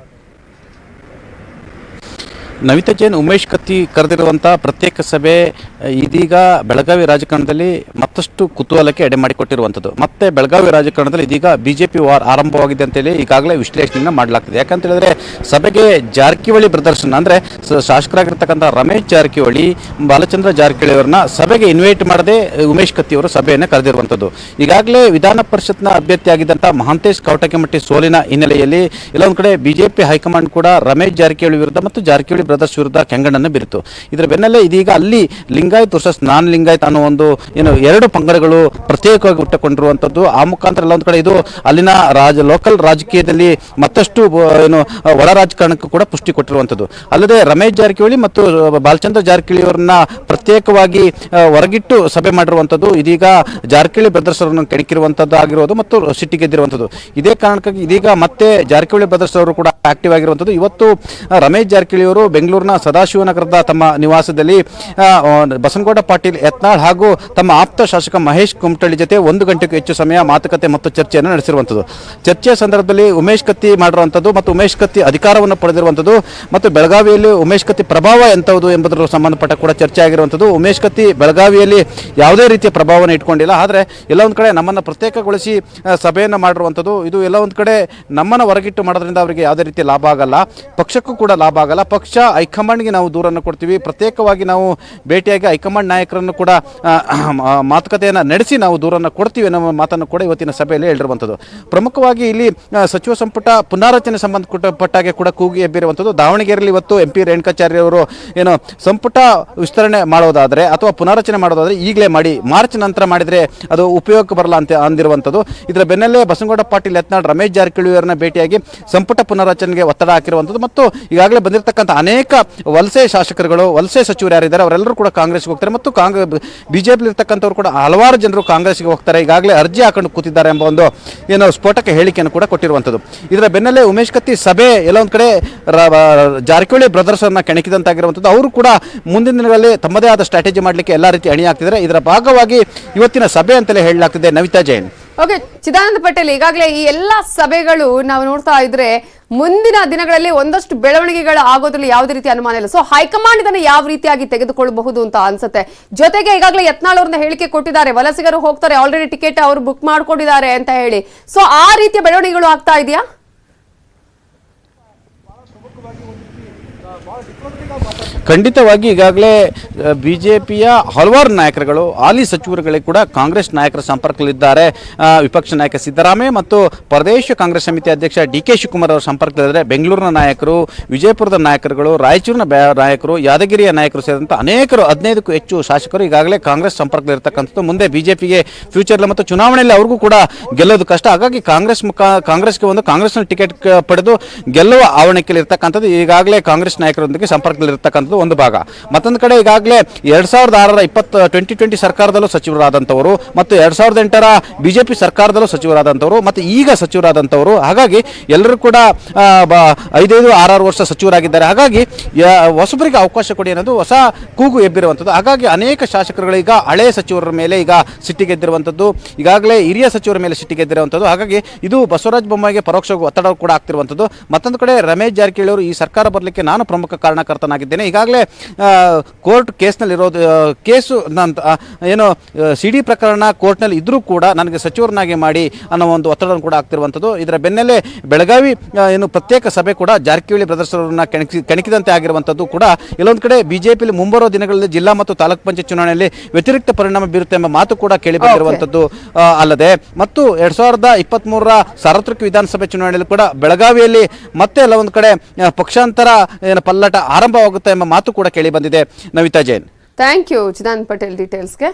ನವಿತಾ ಜೈನ್, ಉಮೇಶ್ ಕತ್ತಿ ಕರೆದಿರುವಂಥ ಪ್ರತ್ಯೇಕ ಸಭೆ ಇದೀಗ ಬೆಳಗಾವಿ ರಾಜಕಾರಣದಲ್ಲಿ ಮತ್ತಷ್ಟು ಕುತೂಹಲಕ್ಕೆ ಎಡೆ ಮಾಡಿಕೊಟ್ಟಿರುವಂಥದ್ದು. ಮತ್ತೆ ಬೆಳಗಾವಿ ರಾಜಕಾರಣದಲ್ಲಿ ಇದೀಗ ಬಿಜೆಪಿ ವಾರ್ ಆರಂಭವಾಗಿದೆ ಅಂತೇಳಿ ಈಗಾಗಲೇ ವಿಶ್ಲೇಷಣೆಯನ್ನು ಮಾಡಲಾಗ್ತದೆ. ಯಾಕಂತ ಹೇಳಿದ್ರೆ ಸಭೆಗೆ ಜಾರಕಿಹೊಳಿ ಬ್ರದರ್ಸ್ ಅಂದರೆ ಶಾಸಕರಾಗಿರ್ತಕ್ಕಂಥ ರಮೇಶ್ ಜಾರಕಿಹೊಳಿ, ಬಾಲಚಂದ್ರ ಜಾರಕಿಹೊಳಿ ಅವರನ್ನ ಸಭೆಗೆ ಇನ್ವೈಟ್ ಮಾಡದೆ ಉಮೇಶ್ ಕತ್ತಿ ಅವರು ಸಭೆಯನ್ನು ಕರೆದಿರುವಂಥದ್ದು. ಈಗಾಗಲೇ ವಿಧಾನ ಪರಿಷತ್ನ ಅಭ್ಯರ್ಥಿಯಾಗಿದ್ದಂಥ ಮಹಾಂತೇಶ್ ಕವಟಗಿಮಟ್ಟಿ ಸೋಲಿನ ಹಿನ್ನೆಲೆಯಲ್ಲಿ ಎಲ್ಲೊಂದು ಕಡೆ ಬಿಜೆಪಿ ಹೈಕಮಾಂಡ್ ಕೂಡ ರಮೇಶ್ ಜಾರಕಿಹೊಳಿ ವಿರುದ್ಧ ಮತ್ತು ಜಾರಕಿಹೊಳಿ ಬ್ರದರ್ಸ್ ವಿರುದ್ಧ ಕೆಂಗಣ್ಣನ್ನು ಬೀರಿತು. ಇದರ ಬೆನ್ನಲ್ಲೇ ಇದೀಗ ಅಲ್ಲಿ ಲಿಂಗಾಯತ್ ವರ್ಸಸ್ ನಾನ್ ಲಿಂಗಾಯತ್ ಅನ್ನೋ ಒಂದು ಎರಡು ಪಂಗಡಗಳು ಪ್ರತ್ಯೇಕವಾಗಿ ಹುಟ್ಟುಕೊಂಡಿರುವಂಥದ್ದು. ಆ ಮುಖಾಂತರ ಎಲ್ಲ ಒಂದು ಕಡೆ ಇದು ಅಲ್ಲಿನ ಲೋಕಲ್ ರಾಜಕೀಯದಲ್ಲಿ ಮತ್ತಷ್ಟು ಒಳ ರಾಜಕಾರಣಕ್ಕೂ ಕೂಡ ಪುಷ್ಟಿ ಕೊಟ್ಟಿರುವಂಥದ್ದು. ಅಲ್ಲದೆ ರಮೇಶ್ ಜಾರಕಿಹೊಳಿ ಮತ್ತು ಬಾಲಚಂದ್ರ ಜಾರಕಿಹೊಳಿ ಅವರನ್ನ ಪ್ರತ್ಯೇಕವಾಗಿ ಹೊರಗಿಟ್ಟು ಸಭೆ ಮಾಡಿರುವಂಥದ್ದು. ಇದೀಗ ಜಾರಕಿಹೊಳಿ ಬ್ರದರ್ಸ್ ಅವರನ್ನು ಕೆಣಕಿರುವಂಥದ್ದು ಆಗಿರೋದು ಮತ್ತು ಸಿಟ್ಟಿಗೆದ್ದಿರುವಂಥದ್ದು. ಇದೇ ಕಾರಣಕ್ಕಾಗಿ ಇದೀಗ ಮತ್ತೆ ಜಾರಕಿಹೊಳಿ ಬ್ರದರ್ಸ್ ಅವರು ಕೂಡ ಆಕ್ಟಿವ್ ಆಗಿರುವಂಥದ್ದು. ಇವತ್ತು ರಮೇಶ್ ಜಾರಕಿಹೊಳಿ ಅವರು ಬೆಂಗಳೂರಿನ ಸದಾಶಿವನಗರದ ತಮ್ಮ ನಿವಾಸದಲ್ಲಿ ಬಸನಗೌಡ ಪಾಟೀಲ್ ಯತ್ನಾಳ್ ಹಾಗೂ ತಮ್ಮ ಆಪ್ತ ಶಾಸಕ ಮಹೇಶ್ ಕುಮಟಳ್ಳಿ ಜೊತೆ 1 ಗಂಟೆಗೂ ಹೆಚ್ಚು ಸಮಯ ಮಾತುಕತೆ ಮತ್ತು ಚರ್ಚೆಯನ್ನು ನಡೆಸಿರುವಂಥದ್ದು. ಚರ್ಚೆಯ ಸಂದರ್ಭದಲ್ಲಿ ಉಮೇಶ್ ಕತ್ತಿ ಮಾಡಿರುವಂಥದ್ದು ಮತ್ತು ಉಮೇಶ್ ಕತ್ತಿ ಅಧಿಕಾರವನ್ನು ಪಡೆದಿರುವಂಥದ್ದು ಮತ್ತು ಬೆಳಗಾವಿಯಲ್ಲಿ ಉಮೇಶ್ ಕತ್ತಿ ಪ್ರಭಾವ ಎಂಥದ್ದು ಎಂಬುದರ ಸಂಬಂಧಪಟ್ಟ ಕೂಡ ಚರ್ಚೆ ಆಗಿರುವಂಥದ್ದು. ಉಮೇಶ್ ಕತ್ತಿ ಬೆಳಗಾವಿಯಲ್ಲಿ ಯಾವುದೇ ರೀತಿಯ ಪ್ರಭಾವವನ್ನು ಇಟ್ಕೊಂಡಿಲ್ಲ, ಆದರೆ ಎಲ್ಲ ಒಂದು ಕಡೆ ನಮ್ಮನ್ನು ಪ್ರತ್ಯೇಕಗೊಳಿಸಿ ಸಭೆಯನ್ನು ಮಾಡಿರುವಂಥದ್ದು. ಇದು ಎಲ್ಲ ಒಂದು ಕಡೆ ನಮ್ಮನ್ನು ಹೊರಗಿಟ್ಟು ಮಾಡೋದ್ರಿಂದ ಅವರಿಗೆ ಯಾವುದೇ ರೀತಿಯ ಲಾಭ ಆಗಲ್ಲ, ಪಕ್ಷಕ್ಕೂ ಕೂಡ ಲಾಭ ಆಗಲ್ಲ. ಪಕ್ಷ ಹೈಕಮಾಂಡ್ಗೆ ನಾವು ದೂರನ್ನು ಕೊಡ್ತೀವಿ, ಪ್ರತ್ಯೇಕವಾಗಿ ನಾವು ಭೇಟಿಯಾಗಿ ಹೈಕಮಾಂಡ್ ನಾಯಕರನ್ನು ಕೂಡ ಮಾತುಕತೆಯನ್ನು ನಡೆಸಿ ನಾವು ದೂರನ್ನು ಕೊಡ್ತೀವಿ ಅನ್ನೋ ಮಾತನ್ನು ಕೂಡ ಇವತ್ತಿನ ಸಭೆಯಲ್ಲಿ ಹೇಳಿರುವಂಥದ್ದು. ಪ್ರಮುಖವಾಗಿ ಇಲ್ಲಿ ಸಚಿವ ಸಂಪುಟ ಪುನಾರಚನೆ ಸಂಬಂಧಪಟ್ಟಾಗೆ ಕೂಡ ಕೂಗಿ ಎಬ್ಬಿರುವಂಥದ್ದು. ದಾವಣಗೆರೆಯಲ್ಲಿ ಇವತ್ತು MP ರೇಣುಕಾಚಾರ್ಯ ಅವರು ಸಂಪುಟ ವಿಸ್ತರಣೆ ಮಾಡೋದಾದರೆ ಅಥವಾ ಪುನಾರಚನೆ ಮಾಡೋದಾದರೆ ಈಗಲೇ ಮಾಡಿ, ಮಾರ್ಚ್ ನಂತರ ಮಾಡಿದರೆ ಅದು ಉಪಯೋಗಕ್ಕೆ ಬರಲ್ಲ ಅಂತ ಅಂದಿರುವಂಥದ್ದು. ಇದರ ಬೆನ್ನಲ್ಲೇ ಬಸನಗೌಡ ಪಾಟೀಲ್ ಯತ್ನಾಳ್ ರಮೇಶ್ ಜಾರಕಿಹೊಳಿ ಅವರನ್ನ ಭೇಟಿಯಾಗಿ ಸಂಪುಟ ಪುನಾರಚನೆಗೆ ಒತ್ತಡ ಹಾಕಿರುವಂಥದ್ದು ಮತ್ತು ಈಗಾಗಲೇ ಬಂದಿರತಕ್ಕಂಥ ಅನೇಕ ವಲಸೆ ಶಾಸಕರುಗಳು, ವಲಸೆ ಸಚಿವರು ಯಾರಿದ್ದಾರೆ ಅವರೆಲ್ಲರೂ ಕೂಡ ಕಾಂಗ್ರೆಸ್ಗೆ ಹೋಗ್ತಾರೆ ಮತ್ತು ಬಿಜೆಪಿ ಇರ್ತಕ್ಕಂಥವ್ರು ಕೂಡ ಹಲವಾರು ಜನರು ಕಾಂಗ್ರೆಸ್ಗೆ ಹೋಗ್ತಾರೆ, ಈಗಾಗಲೇ ಅರ್ಜಿ ಹಾಕೊಂಡು ಕೂತಿದ್ದಾರೆ ಎಂಬ ಒಂದು ಸ್ಫೋಟಕ ಹೇಳಿಕೆಯನ್ನು ಕೂಡ ಕೊಟ್ಟಿರುವಂಥದ್ದು. ಇದರ ಬೆನ್ನಲ್ಲೇ ಉಮೇಶ್ ಕತ್ತಿ ಸಭೆ ಎಲ್ಲ ಒಂದು ಕಡೆ ಜಾರಕಿಹೊಳಿ ಬ್ರದರ್ಸ್ ಅನ್ನ ಕೆಣಕಿದಂತಾಗಿರುವಂಥದ್ದು. ಅವರು ಕೂಡ ಮುಂದಿನ ದಿನಗಳಲ್ಲಿ ತಮ್ಮದೇ ಆದ ಸ್ಟ್ರಾಟಜಿ ಮಾಡಲಿಕ್ಕೆ ಎಲ್ಲ ರೀತಿ ಅಣಿಯಾಗ್ತಿದ್ದಾರೆ. ಇದರ ಭಾಗವಾಗಿ ಇವತ್ತಿನ ಸಭೆ ಅಂತಲೇ ಹೇಳಲಾಗ್ತಿದೆ. ನವಿತಾ ಜೈನ್. ಓಕೆ, ಚಿದಾನಂದ ಪಟೇಲ್, ಈಗಾಗಲೇ ಈ ಎಲ್ಲಾ ಸಭೆಗಳು ನಾವು ನೋಡ್ತಾ ಇದ್ರೆ ಮುಂದಿನ ದಿನಗಳಲ್ಲಿ ಒಂದಷ್ಟು ಬೆಳವಣಿಗೆಗಳು ಆಗೋದ್ರಲ್ಲಿ ಯಾವುದೇ ರೀತಿ ಅನುಮಾನ ಇಲ್ಲ. ಸೊ ಹೈಕಮಾಂಡ್ ಇದನ್ನು ಯಾವ ರೀತಿಯಾಗಿ ತೆಗೆದುಕೊಳ್ಳಬಹುದು ಅಂತ ಅನ್ಸುತ್ತೆ. ಜೊತೆಗೆ ಈಗಾಗಲೇ ಯತ್ನಾಳ್ ಅವ್ರನ್ನ ಹೇಳಿಕೆ ಕೊಟ್ಟಿದ್ದಾರೆ, ವಲಸಿಗರು ಹೋಗ್ತಾರೆ, ಆಲ್ರೆಡಿ ಟಿಕೆಟ್ ಅವರು ಬುಕ್ ಮಾಡ್ಕೊಂಡಿದ್ದಾರೆ ಅಂತ ಹೇಳಿ. ಸೊ ಆ ರೀತಿಯ ಬೆಳವಣಿಗೆಗಳು ಆಗ್ತಾ ಇದೆಯಾ? ಖಂಡಿತವಾಗಿ ಈಗಾಗಲೇ ಬಿಜೆಪಿಯ ಹಲವಾರು ನಾಯಕರುಗಳು, ಹಾಲಿ ಸಚಿವರುಗಳಿಗೆ ಕೂಡ ಕಾಂಗ್ರೆಸ್ ನಾಯಕರ ಸಂಪರ್ಕದಲ್ಲಿದ್ದಾರೆ. ವಿಪಕ್ಷ ನಾಯಕ ಸಿದ್ದರಾಮಯ್ಯ ಮತ್ತು ಪ್ರದೇಶ ಕಾಂಗ್ರೆಸ್ ಸಮಿತಿ ಅಧ್ಯಕ್ಷ DK ಶಿವಕುಮಾರ್ ಅವರ ಸಂಪರ್ಕದಲ್ಲಿದ್ದಾರೆ. ಬೆಂಗಳೂರಿನ ನಾಯಕರು, ವಿಜಯಪುರದ ನಾಯಕರುಗಳು, ರಾಯಚೂರಿನ ನಾಯಕರು, ಯಾದಗಿರಿಯ ನಾಯಕರು ಸೇರಿದಂತೆ ಅನೇಕರು 15ಕ್ಕೂ ಹೆಚ್ಚು ಶಾಸಕರು ಈಗಾಗಲೇ ಕಾಂಗ್ರೆಸ್ ಸಂಪರ್ಕದಲ್ಲಿರ್ತಕ್ಕಂಥದ್ದು. ಮುಂದೆ ಬಿಜೆಪಿಗೆ ಫ್ಯೂಚರ್ ಮತ್ತು ಚುನಾವಣೆಯಲ್ಲಿ ಅವ್ರಿಗೂ ಕೂಡ ಗೆಲ್ಲೋದು ಕಷ್ಟ. ಹಾಗಾಗಿ ಕಾಂಗ್ರೆಸ್ನ ಟಿಕೆಟ್ ಪಡೆದು ಗೆಲ್ಲುವ ಆವರಣಕ್ಕೆ ಇರ್ತಕ್ಕಂಥದ್ದು ಈಗಾಗಲೇ ಕಾಂಗ್ರೆಸ್ ನಾಯಕರೊಂದಿಗೆ ಸಂಪರ್ಕದಲ್ಲಿರ್ತಕ್ಕಂಥದ್ದು ಒಂದು ಭಾಗ. ಮತ್ತೊಂದು ಕಡೆ ಈಗಾಗಲೇ 2006ರ 2020 ಸರ್ಕಾರದಲ್ಲೂ ಸಚಿವರಾದಂಥವರು ಮತ್ತು 2008ರ ಬಿಜೆಪಿ ಸರ್ಕಾರದಲ್ಲೂ ಸಚಿವರಾದಂಥವರು ಮತ್ತು ಈಗ ಸಚಿವರಾದಂಥವರು. ಹಾಗಾಗಿ ಎಲ್ಲರೂ ಕೂಡ 5-6 ವರ್ಷ ಸಚಿವರಾಗಿದ್ದಾರೆ. ಹಾಗಾಗಿ ಹೊಸಬರಿಗೆ ಅವಕಾಶ ಕೊಡಿ ಅನ್ನೋದು ಹೊಸ ಕೂಗು ಎಬ್ಬಿರುವಂಥದ್ದು. ಹಾಗಾಗಿ ಅನೇಕ ಶಾಸಕರುಗಳೀಗ ಹಳೆಯ ಸಚಿವರ ಮೇಲೆ ಈಗ ಸಿಟ್ಟಿಗೆದ್ದಿರುವಂಥದ್ದು, ಈಗಾಗಲೇ ಹಿರಿಯ ಸಚಿವರ ಮೇಲೆ ಸಿಟ್ಟಿಗೆದ್ದಿರುವಂಥದ್ದು. ಹಾಗಾಗಿ ಇದು ಬಸವರಾಜ ಬೊಮ್ಮಾಯಿಗೆ ಪರೋಕ್ಷ ಒತ್ತಡ ಕೂಡ ಆಗ್ತಿರುವಂಥದ್ದು. ಮತ್ತೊಂದು ಕಡೆ ರಮೇಶ್ ಜಾರಕಿಹೊಳಿ ಅವರು ಈ ಸರ್ಕಾರ ಬರಲಿಕ್ಕೆ ನಾನು ಪ್ರಮುಖ ಕಾರಣಕರ್ತನಾಗಿದ್ದೇನೆ, ಈಗಾಗಲೇ ಕೋರ್ಟ್ ಕೇಸ್ನಲ್ಲಿರೋದು, ಕೇಸು CD ಪ್ರಕರಣ ಕೋರ್ಟ್ನಲ್ಲಿ ಇದ್ರೂ ಕೂಡ ನನಗೆ ಸಚಿವರನ್ನಾಗಿ ಮಾಡಿ ಅನ್ನೋ ಒಂದು ಒತ್ತಡ ಕೂಡ ಆಗ್ತಿರುವಂಥದ್ದು. ಇದರ ಬೆನ್ನಲ್ಲೇ ಬೆಳಗಾವಿ ಪ್ರತ್ಯೇಕ ಸಭೆ ಕೂಡ ಜಾರಕಿಹೊಳಿ ಬ್ರದರ್ಸ್ ಅವರನ್ನ ಕೆಣಕಿದಂತೆ ಆಗಿರುವಂಥದ್ದು ಕೂಡ ಎಲ್ಲೊಂದು ಕಡೆ ಬಿಜೆಪಿಯಲ್ಲಿ ಮುಂಬರುವ ದಿನಗಳಲ್ಲಿ ಜಿಲ್ಲಾ ಮತ್ತು ತಾಲೂಕು ಪಂಚಾಯತ್ ಚುನಾವಣೆಯಲ್ಲಿ ವ್ಯತಿರಿಕ್ತ ಪರಿಣಾಮ ಬೀರುತ್ತೆ ಎಂಬ ಮಾತು ಕೂಡ ಕೇಳಿ ಬಂದಿರುವಂಥದ್ದು. ಅಲ್ಲದೆ ಮತ್ತು 2023ರ ಸಾರ್ವತ್ರಿಕ ವಿಧಾನಸಭೆ ಚುನಾವಣೆಯಲ್ಲಿ ಕೂಡ ಬೆಳಗಾವಿಯಲ್ಲಿ ಮತ್ತೆ ಎಲ್ಲ ಒಂದು ಕಡೆ ಪಕ್ಷಾಂತರ ಪಲ್ಲಟ ಆರಂಭವಾಗುತ್ತೆ ಎಂಬ ಮಾತು ಕೂಡ ಕೇಳಿ ಬಂದಿದೆ. ನವಿತಾ ಜೈನ್. ಥ್ಯಾಂಕ್ ಯು ಚಿದಾನಂದ ಪಟೇಲ್ ಡೀಟೇಲ್ಸ್ಗೆ.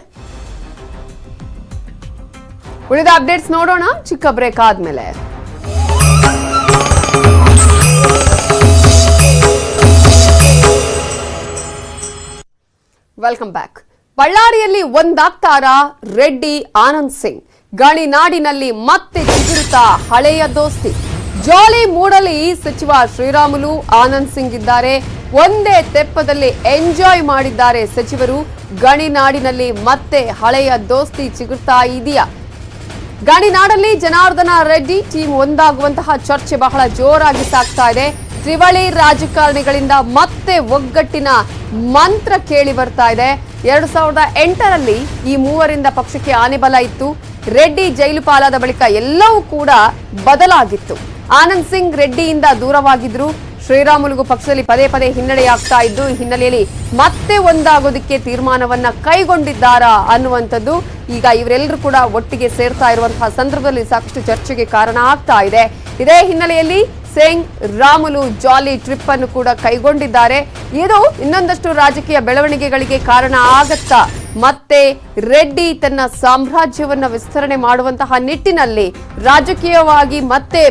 ಉಳಿದ ಅಪ್ಡೇಟ್ಸ್ ನೋಡೋಣ ಚಿಕ್ಕ ಬ್ರೇಕ್ ಆದ್ಮೇಲೆ. Welcome back. ಬಳ್ಳಾರಿಯಲ್ಲಿ ಒಂದಾಗ್ತಾರಾ ರೆಡ್ಡಿ ಆನಂದ್ ಸಿಂಗ್? ಗಣಿನಾಡಿನಲ್ಲಿ ಮತ್ತೆ ಚಿಗುರುತ್ತಾ ಹಳೆಯ ದೋಸ್ತಿ? ಜಾಲಿ ಮೂಡಲಿ ಸಚಿವ ಶ್ರೀರಾಮುಲು ಆನಂದ್ ಸಿಂಗ್ ಇದ್ದಾರೆ. ಒಂದೇ ತೆಪ್ಪದಲ್ಲಿ ಎಂಜಾಯ್ ಮಾಡಿದ್ದಾರೆ ಸಚಿವರು. ಗಣಿನಾಡಿನಲ್ಲಿ ಮತ್ತೆ ಹಳೆಯ ದೋಸ್ತಿ ಚಿಗುರ್ತಾ ಇದೆಯಾ? ಗಣಿನಾಡಲ್ಲಿ ಜನಾರ್ದನ ರೆಡ್ಡಿ ಟೀಮ್ ಒಂದಾಗುವಂತಹ ಚರ್ಚೆ ಬಹಳ ಜೋರಾಗಿ ಸಾಗ್ತಾ ಇದೆ. ತ್ರಿವಳಿ ರಾಜಕಾರಣಿಗಳಿಂದ ಮತ್ತೆ ಒಗ್ಗಟ್ಟಿನ ಮಂತ್ರ ಕೇಳಿ ಬರ್ತಾ ಇದೆ. 2008ರಲ್ಲಿ ಈ ಮೂವರಿಂದ ಪಕ್ಷಕ್ಕೆ ಆನೆಬಲ ಇತ್ತು. ರೆಡ್ಡಿ ಜೈಲು ಪಾಲಾದ ಬಳಿಕ ಎಲ್ಲವೂ ಕೂಡ ಬದಲಾಗಿತ್ತು. ಆನಂದ್ ಸಿಂಗ್ ರೆಡ್ಡಿಯಿಂದ ದೂರವಾಗಿದ್ರು. ಶ್ರೀರಾಮುಲುಗೂ ಪಕ್ಷದಲ್ಲಿ ಪದೇ ಪದೇ ಹಿನ್ನಡೆಯಾಗ್ತಾ ಇದ್ದು, ಈ ಹಿನ್ನೆಲೆಯಲ್ಲಿ ಮತ್ತೆ ಒಂದಾಗೋದಕ್ಕೆ ತೀರ್ಮಾನವನ್ನ ಕೈಗೊಂಡಿದ್ದಾರಾ ಅನ್ನುವಂಥದ್ದು ಈಗ ಇವರೆಲ್ಲರೂ ಕೂಡ ಒಟ್ಟಿಗೆ ಸೇರ್ತಾ ಇರುವಂತಹ ಸಂದರ್ಭದಲ್ಲಿ ಸಾಕಷ್ಟು ಚರ್ಚೆಗೆ ಕಾರಣ ಆಗ್ತಾ ಇದೆ. ಇದೇ ಹಿನ್ನೆಲೆಯಲ್ಲಿ ಸಿಂಗ್ ರಾಮುಲು ಜಾಲಿ ಟ್ರಿಪ್ ಅನ್ನು ಕೂಡ ಕೈಗೊಂಡಿದ್ದಾರೆ. ಇದು ಇನ್ನೊಂದಷ್ಟು ರಾಜಕೀಯ ಬೆಳವಣಿಗೆಗಳಿಗೆ ಕಾರಣ ಆಗತ್ತಾ? ಮತ್ತೆ ರೆಡ್ಡಿ ತನ್ನ ಸಾಮ್ರಾಜ್ಯವನ್ನ ವಿಸ್ತರಣೆ ಮಾಡುವಂತಹ ನಿಟ್ಟಿನಲ್ಲಿ ರಾಜಕೀಯವಾಗಿ ಮತ್ತೆ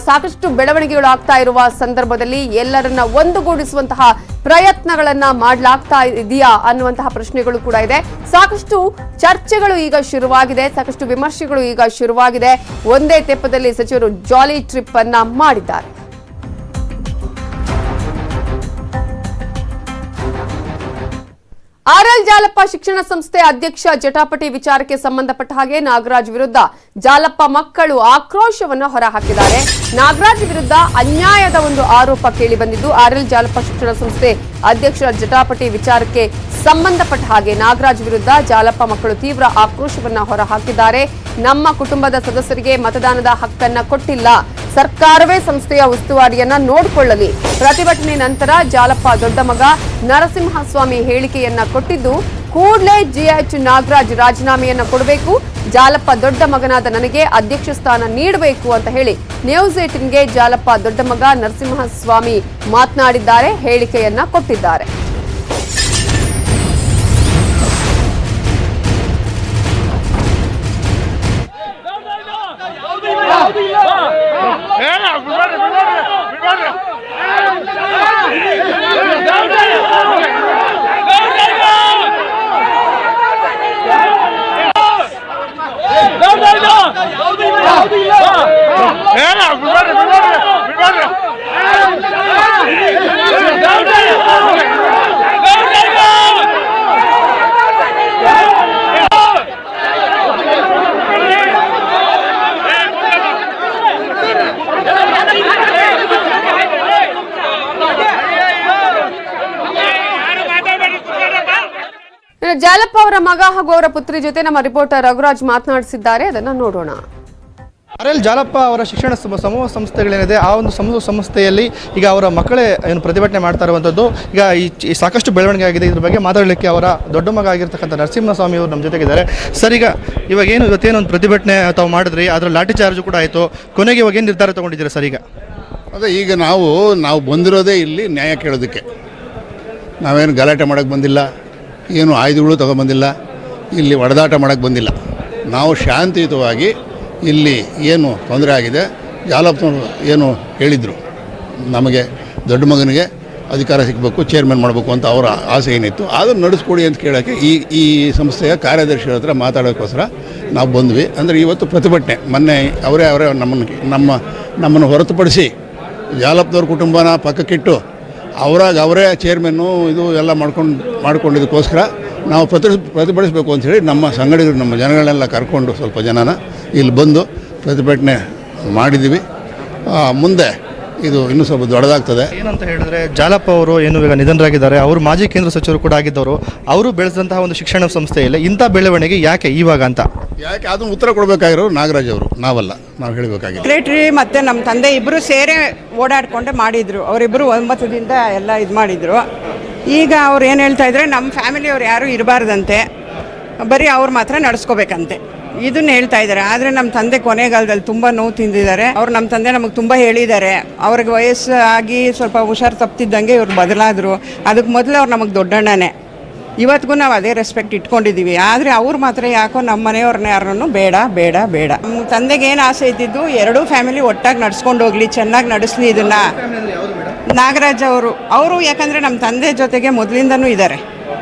ಸಾಕಷ್ಟು ಬೆಳವಣಿಗೆಗಳು ಆಗ್ತಾ ಇರುವ ಸಂದರ್ಭದಲ್ಲಿ ಎಲ್ಲರನ್ನ ಒಂದುಗೂಡಿಸುವಂತಹ ಪ್ರಯತ್ನಗಳನ್ನ ಮಾಡಲಾಗ್ತಾ ಇದೆಯಾ ಅನ್ನುವಂತಹ ಪ್ರಶ್ನೆಗಳು ಕೂಡ ಇದೆ. ಸಾಕಷ್ಟು ಚರ್ಚೆಗಳು ಈಗ ಶುರುವಾಗಿದೆ, ಸಾಕಷ್ಟು ವಿಮರ್ಶೆಗಳು ಈಗ ಶುರುವಾಗಿದೆ. ಒಂದೇ ತೆಪ್ಪದಲ್ಲಿ ಸಚಿವರು ಜಾಲಿ ಟ್ರಿಪ್ ಅನ್ನ ಮಾಡಿದ್ದಾರೆ. ಆರ್ಎಲ್ ಜಾಲಪ್ಪ ಶಿಕ್ಷಣ ಸಂಸ್ಥೆ ಅಧ್ಯಕ್ಷ ಜಟಾಪಟಿ ವಿಚಾರಕ್ಕೆ ಸಂಬಂಧಪಟ್ಟ ಹಾಗೆ ನಾಗರಾಜ್ ವಿರುದ್ಧ ಜಾಲಪ್ಪ ಮಕ್ಕಳು ಆಕ್ರೋಶವನ್ನು ಹೊರಹಾಕಿದ್ದಾರೆ. ನಾಗರಾಜ್ ವಿರುದ್ಧ ಅನ್ಯಾಯದ ಒಂದು ಆರೋಪ ಕೇಳಿ ಬಂದಿದ್ದು, ಆರ್ಎಲ್ ಜಾಲಪ್ಪ ಶಿಕ್ಷಣ ಸಂಸ್ಥೆ ಅಧ್ಯಕ್ಷ ಜಟಾಪಟಿ ವಿಚಾರಕ್ಕೆ ಸಂಬಂಧಪಟ್ಟ ಹಾಗೆ ನಾಗರಾಜ್ ವಿರುದ್ಧ ಜಾಲಪ್ಪ ಮಕ್ಕಳು ತೀವ್ರ ಆಕ್ರೋಶವನ್ನ ಹೊರಹಾಕಿದ್ದಾರೆ. ನಮ್ಮ ಕುಟುಂಬದ ಸದಸ್ಯರಿಗೆ ಮತದಾನದ ಹಕ್ಕನ್ನ ಕೊಟ್ಟಿಲ್ಲ, ಸರ್ಕಾರವೇ ಸಂಸ್ಥೆಯ ಉಸ್ತುವಾರಿಯನ್ನ ನೋಡಿಕೊಳ್ಳಲಿ. ಪ್ರತಿಭಟನೆ ನಂತರ ಜಾಲಪ್ಪ ದೊಡ್ಡ ಮಗ ನರಸಿಂಹಸ್ವಾಮಿ ಹೇಳಿಕೆಯನ್ನ ಕೊಟ್ಟಿದ್ದು, ಕೂಡಲೇ ಜಿಎಚ್ ನಾಗರಾಜ್ ರಾಜೀನಾಮೆಯನ್ನ ಕೊಡಬೇಕು, ಜಾಲಪ್ಪ ದೊಡ್ಡ ಮಗನಾದ ನನಗೆ ಅಧ್ಯಕ್ಷ ಸ್ಥಾನ ನೀಡಬೇಕು ಅಂತ ಹೇಳಿ ನ್ಯೂಸ್ 18ಗೆ ಜಾಲಪ್ಪ ದೊಡ್ಡ ಮಗ ನರಸಿಂಹಸ್ವಾಮಿ ಮಾತನಾಡಿದ್ದಾರೆ, ಹೇಳಿಕೆಯನ್ನ ಕೊಟ್ಟಿದ್ದಾರೆ. ಜಾಲಪ್ಪ ಅವರ ಮಗ ಹಾಗೂ ಅವರ ಪುತ್ರಿ ಜೊತೆ ನಮ್ಮ ರಿಪೋರ್ಟರ್ ರಘುರಾಜ್ ಮಾತನಾಡಿಸಿದ್ದಾರೆ, ಅದನ್ನ ನೋಡೋಣ. ಆರ್ಎಲ್ ಜಾಲಪ್ಪ ಅವರ ಶಿಕ್ಷಣ ಸಮೂಹ ಸಂಸ್ಥೆಗಳೇನಿದೆ, ಆ ಒಂದು ಸಮೂಹ ಸಂಸ್ಥೆಯಲ್ಲಿ ಈಗ ಅವರ ಮಕ್ಕಳೇ ಏನು ಪ್ರತಿಭಟನೆ ಮಾಡ್ತಾ ಇರುವಂಥದ್ದು. ಈಗ ಈ ಸಾಕಷ್ಟು ಬೆಳವಣಿಗೆ ಆಗಿದೆ. ಇದ್ರ ಬಗ್ಗೆ ಮಾತಾಡಲಿಕ್ಕೆ ಅವರ ದೊಡ್ಡ ಮಗ ಆಗಿರ್ತಕ್ಕಂಥ ನರಸಿಂಹಸ್ವಾಮಿ ಅವರು ನಮ್ಮ ಜೊತೆಗಿದ್ದಾರೆ. ಸರ್, ಈಗ ಇವತ್ತೇನು ಒಂದು ಪ್ರತಿಭಟನೆ ತಾವು ಮಾಡಿದ್ರಿ, ಅದರ ಲಾಠಿ ಚಾರ್ಜ್ ಕೂಡ ಆಯಿತು. ಕೊನೆಗೆ ಇವಾಗ ಏನು ನಿರ್ಧಾರ ತೊಗೊಂಡಿದ್ದೀರಾ ಸರ್? ಅದೇ ಈಗ ನಾವು ಬಂದಿರೋದೇ ಇಲ್ಲಿ ನ್ಯಾಯ ಕೇಳೋದಕ್ಕೆ. ನಾವೇನು ಗಲಾಟೆ ಮಾಡೋಕ್ಕೆ ಬಂದಿಲ್ಲ, ಏನು ಆಯುಧಗಳು ತೊಗೊಂಬಂದಿಲ್ಲ, ಇಲ್ಲಿ ಹೊಡೆದಾಟ ಮಾಡೋಕ್ಕೆ ಬಂದಿಲ್ಲ. ನಾವು ಶಾಂತಿಯುತವಾಗಿ ಇಲ್ಲಿ ಏನು ತೊಂದರೆ ಆಗಿದೆ, ಜಾಲಪ್ಪ ಏನು ಹೇಳಿದರು, ನಮಗೆ ದೊಡ್ಡ ಮಗನಿಗೆ ಅಧಿಕಾರ ಸಿಗಬೇಕು, ಚೇರ್ಮನ್ ಮಾಡಬೇಕು ಅಂತ ಅವರ ಆಸೆ ಏನಿತ್ತು, ಅದನ್ನು ನಡೆಸ್ಕೊಡಿ ಅಂತ ಕೇಳೋಕ್ಕೆ ಈ ಸಂಸ್ಥೆಯ ಕಾರ್ಯದರ್ಶಿಗಳ ಹತ್ರ ಮಾತಾಡೋಕ್ಕೋಸ್ಕರ ನಾವು ಬಂದ್ವಿ. ಅಂದರೆ ಇವತ್ತು ಪ್ರತಿಭಟನೆ ಮೊನ್ನೆ ಅವರೇ ನಮ್ಮನ್ನು ಹೊರತುಪಡಿಸಿ ಜಾಲಪ್ಪನವ್ರ ಕುಟುಂಬನ ಪಕ್ಕಕ್ಕಿಟ್ಟು ಅವರೇ ಚೇರ್ಮನ್ನು ಇದು ಎಲ್ಲ ಮಾಡ್ಕೊಂಡಿದ್ದಕ್ಕೋಸ್ಕರ ನಾವು ಪ್ರತಿಭಟಿಸಬೇಕು ಅಂಥೇಳಿ ನಮ್ಮ ಸಂಘಟಕರು ನಮ್ಮ ಜನಗಳನ್ನೆಲ್ಲ ಕರ್ಕೊಂಡು ಸ್ವಲ್ಪ ಜನನ ಇಲ್ಲಿ ಬಂದು ಪ್ರತಿಭಟನೆ ಮಾಡಿದ್ದೀವಿ. ಮುಂದೆ ಇದು ಇನ್ನೂ ಸ್ವಲ್ಪ ದೊಡ್ಡದಾಗ್ತದೆ. ಏನಂತ ಹೇಳಿದ್ರೆ, ಜಾಲಪ್ಪ ಅವರು ಏನು ಈಗ ನಿಧನರಾಗಿದ್ದಾರೆ, ಅವರು ಮಾಜಿ ಕೇಂದ್ರ ಸಚಿವರು ಕೂಡ ಆಗಿದ್ದವರು, ಅವರು ಬೆಳೆಸಿದಂತಹ ಒಂದು ಶಿಕ್ಷಣ ಸಂಸ್ಥೆಯಲ್ಲಿ ಇಂಥ ಬೆಳವಣಿಗೆ ಯಾಕೆ ಇವಾಗ ಅಂತ ಅದನ್ನು ಉತ್ತರ ಕೊಡಬೇಕಾಗಿರೋರು ನಾಗರಾಜ್ ಅವರು, ನಾವಲ್ಲ, ನಾವು ಹೇಳಬೇಕಾಗಿದೆ. ಸೆಕ್ರೆಟರಿ ಮತ್ತು ನಮ್ಮ ತಂದೆ ಇಬ್ಬರು ಸೇರೇ ಓಡಾಡಿಕೊಂಡೆ ಮಾಡಿದರು. ಅವರಿಬ್ಬರು 9 ದಿನದಿಂದ ಎಲ್ಲ ಇದು ಮಾಡಿದರು. ಈಗ ಅವ್ರು ಏನು ಹೇಳ್ತಾ ಇದ್ದಾರೆ, ನಮ್ಮ ಫ್ಯಾಮಿಲಿಯವ್ರು ಯಾರೂ ಇರಬಾರ್ದಂತೆ, ಬರೀ ಅವ್ರು ಮಾತ್ರ ನಡೆಸ್ಕೋಬೇಕಂತೆ, ಇದನ್ನ ಹೇಳ್ತಾ ಇದ್ದಾರೆ. ಆದರೆ ನಮ್ಮ ತಂದೆ ಕೊನೆಗಾಲದಲ್ಲಿ ತುಂಬ ನೋವು ತಿಂದಿದ್ದಾರೆ. ನಮ್ಮ ತಂದೆ ನಮಗೆ ತುಂಬ ಹೇಳಿದ್ದಾರೆ. ಅವ್ರಿಗೆ ವಯಸ್ಸಾಗಿ ಸ್ವಲ್ಪ ಹುಷಾರು ತಪ್ಪಿದ್ದಂಗೆ ಇವ್ರು ಬದಲಾದರು. ಅದಕ್ಕೆ ಮೊದಲು ಅವ್ರು ನಮಗೆ ದೊಡ್ಡಣ್ಣನೇ. ಇವತ್ತಿಗೂ ನಾವು ಅದೇ ರೆಸ್ಪೆಕ್ಟ್ ಇಟ್ಕೊಂಡಿದ್ದೀವಿ. ಆದರೆ ಅವ್ರು ಮಾತ್ರ ಯಾಕೋ ನಮ್ಮ ಮನೆಯವ್ರನ್ನ ಯಾರನ್ನು ಬೇಡ ಬೇಡ ಬೇಡ. ನಮ್ಮ ತಂದೆಗೆ ಏನು ಆಸೆ ಇದ್ದಿದ್ದು, ಎರಡೂ ಫ್ಯಾಮಿಲಿ ಒಟ್ಟಾಗಿ ನಡ್ಸ್ಕೊಂಡು ಹೋಗಲಿ, ಚೆನ್ನಾಗಿ ನಡೆಸಲಿ. ಇದನ್ನು ನಾಗರಾಜ್ ಅವರು ಯಾಕಂದರೆ ನಮ್ಮ ತಂದೆ ಜೊತೆಗೆ ಮೊದಲಿಂದನೂ ಇದ್ದಾರೆ.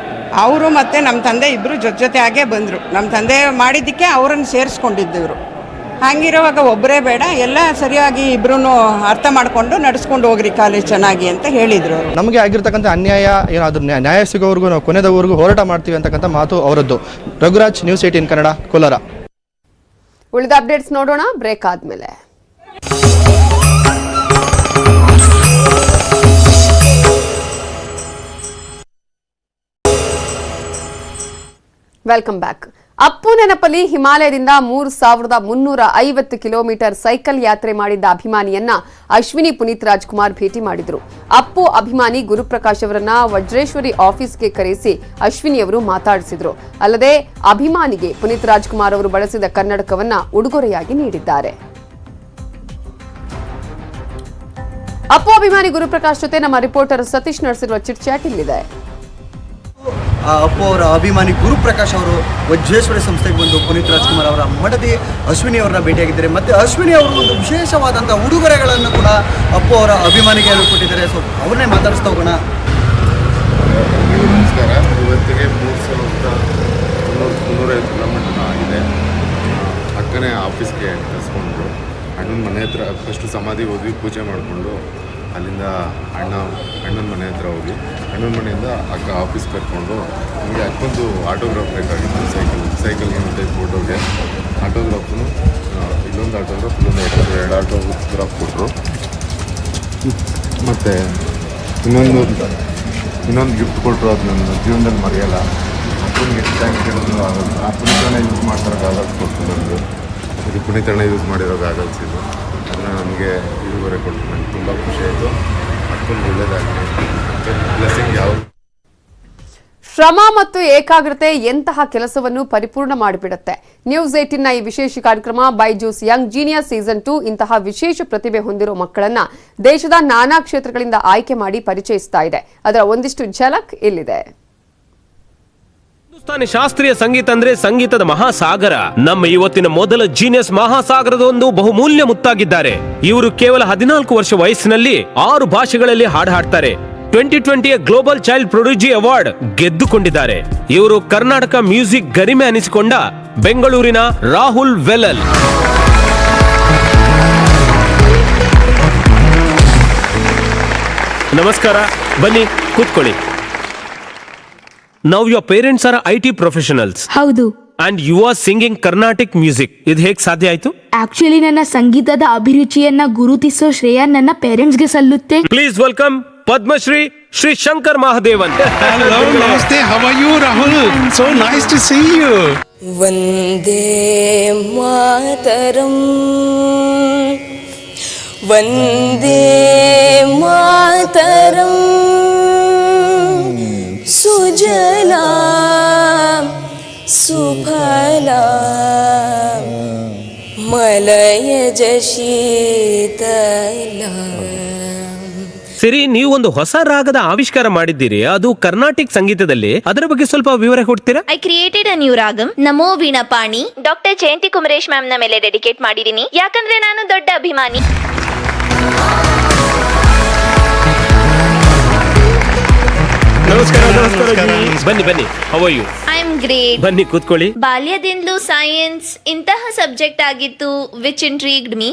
ಅವರು ಮತ್ತು ನಮ್ಮ ತಂದೆ ಇಬ್ಬರು ಜೊತೆಯಾಗೇ ಬಂದರು. ನಮ್ಮ ತಂದೆ ಮಾಡಿದ್ದಕ್ಕೆ ಅವರನ್ನು ಸೇರಿಸ್ಕೊಂಡಿದ್ದರು. ಹಾಗಿರುವಾಗ ಒಬ್ಬರೇ ಬೇಡ, ಎಲ್ಲ ಸರಿಯಾಗಿ ಇಬ್ಬರೂ ಅರ್ಥ ಮಾಡಿಕೊಂಡು ನಡೆಸ್ಕೊಂಡು ಹೋಗ್ರಿ ಕಾಲೇಜ್ ಚೆನ್ನಾಗಿ ಅಂತ ಹೇಳಿದರು. ನಮಗೆ ಆಗಿರ್ತಕ್ಕಂಥ ಅನ್ಯಾಯ ಏನು, ಅದ್ರ ನ್ಯಾಯ ಸಿಗೋವರೆಗೂ ನಾವು ಕೊನೆದವರೆಗೂ ಹೋರಾಟ ಮಾಡ್ತೀವಿ ಅಂತಕ್ಕಂಥ ಮಾತು ಅವರದ್ದು. ರಘುರಾಜ್, ನ್ಯೂಸ್ 18 ಕನ್ನಡ, ಕೋಲಾರ. ಉಳಿದ ಅಪ್ಡೇಟ್ಸ್ ನೋಡೋಣ ಬ್ರೇಕ್ ಆದ್ಮೇಲೆ. Welcome back. ಅಪ್ಪು ನೆನಪಲ್ಲಿ ಹಿಮಾಲಯದಿಂದ 3,350 ಕಿಲೋಮೀಟರ್ ಸೈಕಲ್ ಯಾತ್ರೆ ಮಾಡಿದ್ದ ಅಭಿಮಾನಿಯನ್ನ ಅಶ್ವಿನಿ ಪುನೀತ್ ರಾಜ್ಕುಮಾರ್ ಭೇಟಿ ಮಾಡಿದ್ರು. ಅಪ್ಪು ಅಭಿಮಾನಿ ಗುರುಪ್ರಕಾಶ್ ಅವರನ್ನ ವಜ್ರೇಶ್ವರಿ ಆಫೀಸ್ಗೆ ಕರೆಸಿ ಅಶ್ವಿನಿ ಅವರು ಮಾತಾಡಿಸಿದ್ರು. ಅಲ್ಲದೆ ಅಭಿಮಾನಿಗೆ ಪುನೀತ್ ರಾಜ್ಕುಮಾರ್ ಅವರು ಬಳಸಿದ ಕನ್ನಡಕವನ್ನ ಉಡುಗೊರೆಯಾಗಿ ನೀಡಿದ್ದಾರೆ. ಅಪ್ಪು ಅಭಿಮಾನಿ ಗುರುಪ್ರಕಾಶ್ ಜೊತೆ ನಮ್ಮ ರಿಪೋರ್ಟರ್ ಸತೀಶ್ ನಡೆಸಿರುವ ಚಿಟ್ ಚಾಟ್ ಇಲ್ಲಿದೆ. ಅಪ್ಪು ಅವರ ಅಭಿಮಾನಿ ಗುರುಪ್ರಕಾಶ್ ಅವರು ವಜ್ರೇಶ್ವರಿ ಸಂಸ್ಥೆಗೆ ಬಂದು ಪುನೀತ್ ರಾಜ್ಕುಮಾರ್ ಅವರ ಮಡದಿ ಅಶ್ವಿನಿ ಅವರನ್ನ ಭೇಟಿಯಾಗಿದ್ದಾರೆ. ಮತ್ತು ಅಶ್ವಿನಿ ಅವರು ಒಂದು ವಿಶೇಷವಾದಂಥ ಉಡುಗೊರೆಗಳನ್ನು ಕೂಡ ಅಪ್ಪು ಅವರ ಅಭಿಮಾನಿಗೆ ಕೊಟ್ಟಿದ್ದಾರೆ. ಸೊ ಅವ್ರನ್ನೇ ಮಾತಾಡಿಸ್ತಾ ಹೋಗೋಣ. ನಮಸ್ಕಾರ. ಇವತ್ತಿಗೆ 3,350 ಕಿಲೋಮೀಟರ್ ಆಗಿದೆ. ಅಕ್ಕನೇ ಆಫೀಸ್ಗೆ ಕರೆಸ್ಕೊಂಡ್ರು. ಅಣ್ಣನ ಮನೆ ಹತ್ರ ಫಸ್ಟು ಸಮಾಧಿಗೆ ಹೋದ್ವಿ, ಪೂಜೆ ಮಾಡಿಕೊಂಡು ಅಲ್ಲಿಂದ ಅಣ್ಣನ ಮನೆ ಹತ್ರ ಹೋಗಿ ಅಣ್ಣನ ಮನೆಯಿಂದ ಅಕ್ಕ ಆಫೀಸ್ ಕರ್ಕೊಂಡು ನಮಗೆ ಅಕ್ಕೊಂದು ಆಟೋಗ್ರಾಫ್ ಬೇಕಾಗಿತ್ತು. ಸೈಕಲ್ಗೆ ಮತ್ತು ಫೋಟೋಗೆ ಆಟೋಗ್ರಾಫ್ನು ಇಲ್ಲೊಂದು ಆಟೋಗ್ರಾಫ್ ಎರಡು ಆಟೋಗ್ರಾಫ್ ಕೊಟ್ಟರು. ಮತ್ತು ಇನ್ನೊಂದು ಗಿಫ್ಟ್ ಕೊಟ್ಟರು. ಅದು ನನ್ನ ಜೀವನದಲ್ಲಿ ಮರೆಯಲ್ಲ. ಅಪ್ಪನಿಗೆ ಥ್ಯಾಂಕ್ಸ್ ಕೇಳೋದು ಆಗಲ್ಲ. ಆ ಪುನೀತಣ್ಣ ಯೂಸ್ ಮಾಡ್ತಾರೆ ಗಾಗಲ್ಸ್ ಕೊಟ್ಟು ನನಗೆ. ಇದು ಪುನೀತಣ್ಣ ಯೂಸ್ ಮಾಡಿರೋ ಗಾಗಲ್ಸ್ ಇದು. ಅದನ್ನು ನನಗೆ ಇದುವರೆ ಕೊಟ್ಟು ನನಗೆ ತುಂಬ ಖುಷಿ ಆಯಿತು. ಅಷ್ಟೊಂದು ಒಳ್ಳೆಯದಾಗಲಿ. ಬ್ಲೆಸ್ಸಿಂಗ್ ಯಾವ ಶ್ರಮ ಮತ್ತು ಏಕಾಗ್ರತೆ ಎಂತಹ ಕೆಲಸವನ್ನು ಪರಿಪೂರ್ಣ ಮಾಡಿಬಿಡುತ್ತೆ. ನ್ಯೂಸ್ 18ನ ಈ ವಿಶೇಷ ಕಾರ್ಯಕ್ರಮ ಬೈಜೂಸ್ ಯಂಗ್ ಜೀನಿಯಸ್ ಸೀಸನ್ 2 ಇಂತಹ ವಿಶೇಷ ಪ್ರತಿಭೆ ಹೊಂದಿರುವ ಮಕ್ಕಳನ್ನ ದೇಶದ ನಾನಾ ಕ್ಷೇತ್ರಗಳಿಂದ ಆಯ್ಕೆ ಮಾಡಿ ಪರಿಚಯಿಸ್ತಾ ಇದೆ. ಅದರ ಒಂದಿಷ್ಟು ಝಲಕ್ ಇಲ್ಲಿದೆ. ಹಿಂದೂಸ್ತಾನಿ ಶಾಸ್ತ್ರೀಯ ಸಂಗೀತ ಅಂದ್ರೆ ಸಂಗೀತದ ಮಹಾಸಾಗರ. ನಮ್ಮ ಇವತ್ತಿನ ಮೊದಲ ಜೀನಿಯಸ್ ಮಹಾಸಾಗರದ ಒಂದು ಬಹುಮೂಲ್ಯ ಮುತ್ತಾಗಿದ್ದಾರೆ. ಇವರು ಕೇವಲ 14 ವರ್ಷ ವಯಸ್ಸಿನಲ್ಲಿ 6 ಭಾಷೆಗಳಲ್ಲಿ ಹಾಡು ಹಾಡ್ತಾರೆ. 2020 ಗ್ಲೋಬಲ್ ಚೈಲ್ಡ್ ಪ್ರೊಡಿಜಿ ಅವಾರ್ಡ್ ಗೆದ್ದುಕೊಂಡಿದ್ದಾರೆ. ಇವರು ಕರ್ನಾಟಕ ಮ್ಯೂಸಿಕ್ ಗರಿಮೆ ಅನಿಸಿಕೊಂಡ ಬೆಂಗಳೂರಿನ ರಾಹುಲ್ ವೆಲ್ಲಲ್. ನಮಸ್ಕಾರ, ಬನ್ನಿ ಕೂತ್ಕೊಳ್ಳಿ. Now your parents are IT professionals. ಹೌದು. And you are singing Carnatic music. ಇದು ಹೇಗೆ ಸಾಧ್ಯ ಆಯ್ತು? ಆಕ್ಚುಲಿ ನನ್ನ ಸಂಗೀತದ ಅಭಿರುಚಿಯನ್ನ ಗುರುತಿಸೋ ಶ್ರೇಯ ನನ್ನ ಪೇರೆಂಟ್ಸ್ ಗೆ ಸಲ್ಲುತ್ತೆ. Please welcome Padmashri Shri Shankar Mahadevan. Hello, namaste. How are you, Rahul? So nice to see you. Vande Mataram Vande Mataram ಸುಜಲಾಂ ಸುಫಲಾಂ ಮಲಯಜ ಶೀತಲಾಂ. ಸರಿ, ನೀವು ಒಂದು ಹೊಸ ರಾಗದ ಆವಿಷ್ಕಾರ ಮಾಡಿದ್ದೀರಿ, ಅದು ಕರ್ನಾಟಿಕ್ ಸಂಗೀತದಲ್ಲಿ. ಅದರ ಬಗ್ಗೆ ಸ್ವಲ್ಪ ವಿವರ ಕೊಡ್ತೀರಾ? I created a new ragam Namo Veenapani. Doctor Jayanti Kumaresh ma'am ನ ಮೇಲೆ ಡೆಡಿಕೇಟ್ ಮಾಡಿದೀನಿ, ಯಾಕಂದ್ರೆ ನಾನು ದೊಡ್ಡ ಅಭಿಮಾನಿ. ನಮಸ್ಕಾರ. ಬನ್ನಿ ಬನ್ನಿ. How are you? I am great. ಬನ್ನಿ ಕೂತ್ಕೊಳ್ಳಿ. ಬಾಲ್ಯದಿಂದಲೂ ಸೈನ್ಸ್ ಇಂತಹ ಸಬ್ಜೆಕ್ಟ್ ಆಗಿತ್ತು ವಿಚ್ ಇಂಟ್ರೀಗ್ಡ್ ಮೀ.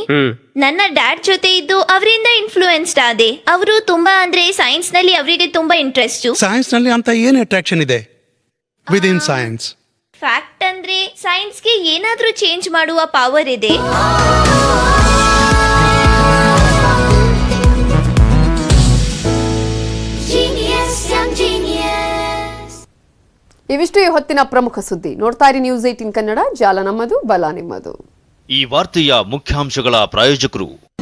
ನನ್ನ ಡ್ಯಾಡ್ ಜೊತೆ ಇದ್ದು ಅವರಿಂದ ಇನ್ಫ್ಲೂಯೆನ್ಸ್ಡ್ ಆದೆ. ಅವರು ತುಂಬಾ ಅಂದ್ರೆ ಸೈನ್ಸ್ ನಲ್ಲಿ ಅವರಿಗೆ ತುಂಬಾ ಇಂಟ್ರೆಸ್ಟ್. ಸೈನ್ಸ್ ನಲ್ಲಿ ಅಂತ ಏನು ಅಟ್ರಾಕ್ಷನ್ ಇದೆ ವಿದಿನ್ ಸೈನ್ಸ್? ಫ್ಯಾಕ್ಟ್ ಅಂದ್ರೆ ಸೈನ್ಸ್ಗೆ ಏನಾದ್ರೂ ಚೇಂಜ್ ಮಾಡುವ ಪವರ್ ಇದೆ. ಇವಿಷ್ಟು ಈ ಹೊತ್ತಿನ ಪ್ರಮುಖ ಸುದ್ದಿ. ನೋಡ್ತಾ ಇರಿ ನ್ಯೂಸ್ 18 ಕನ್ನಡ. ಜಾಲ ನಮ್ಮದು, ಬಲ ನಿಮ್ಮದು. ಈ ವಾರ್ತೆಯ ಮುಖ್ಯಾಂಶಗಳ ಪ್ರಾಯೋಜಕರು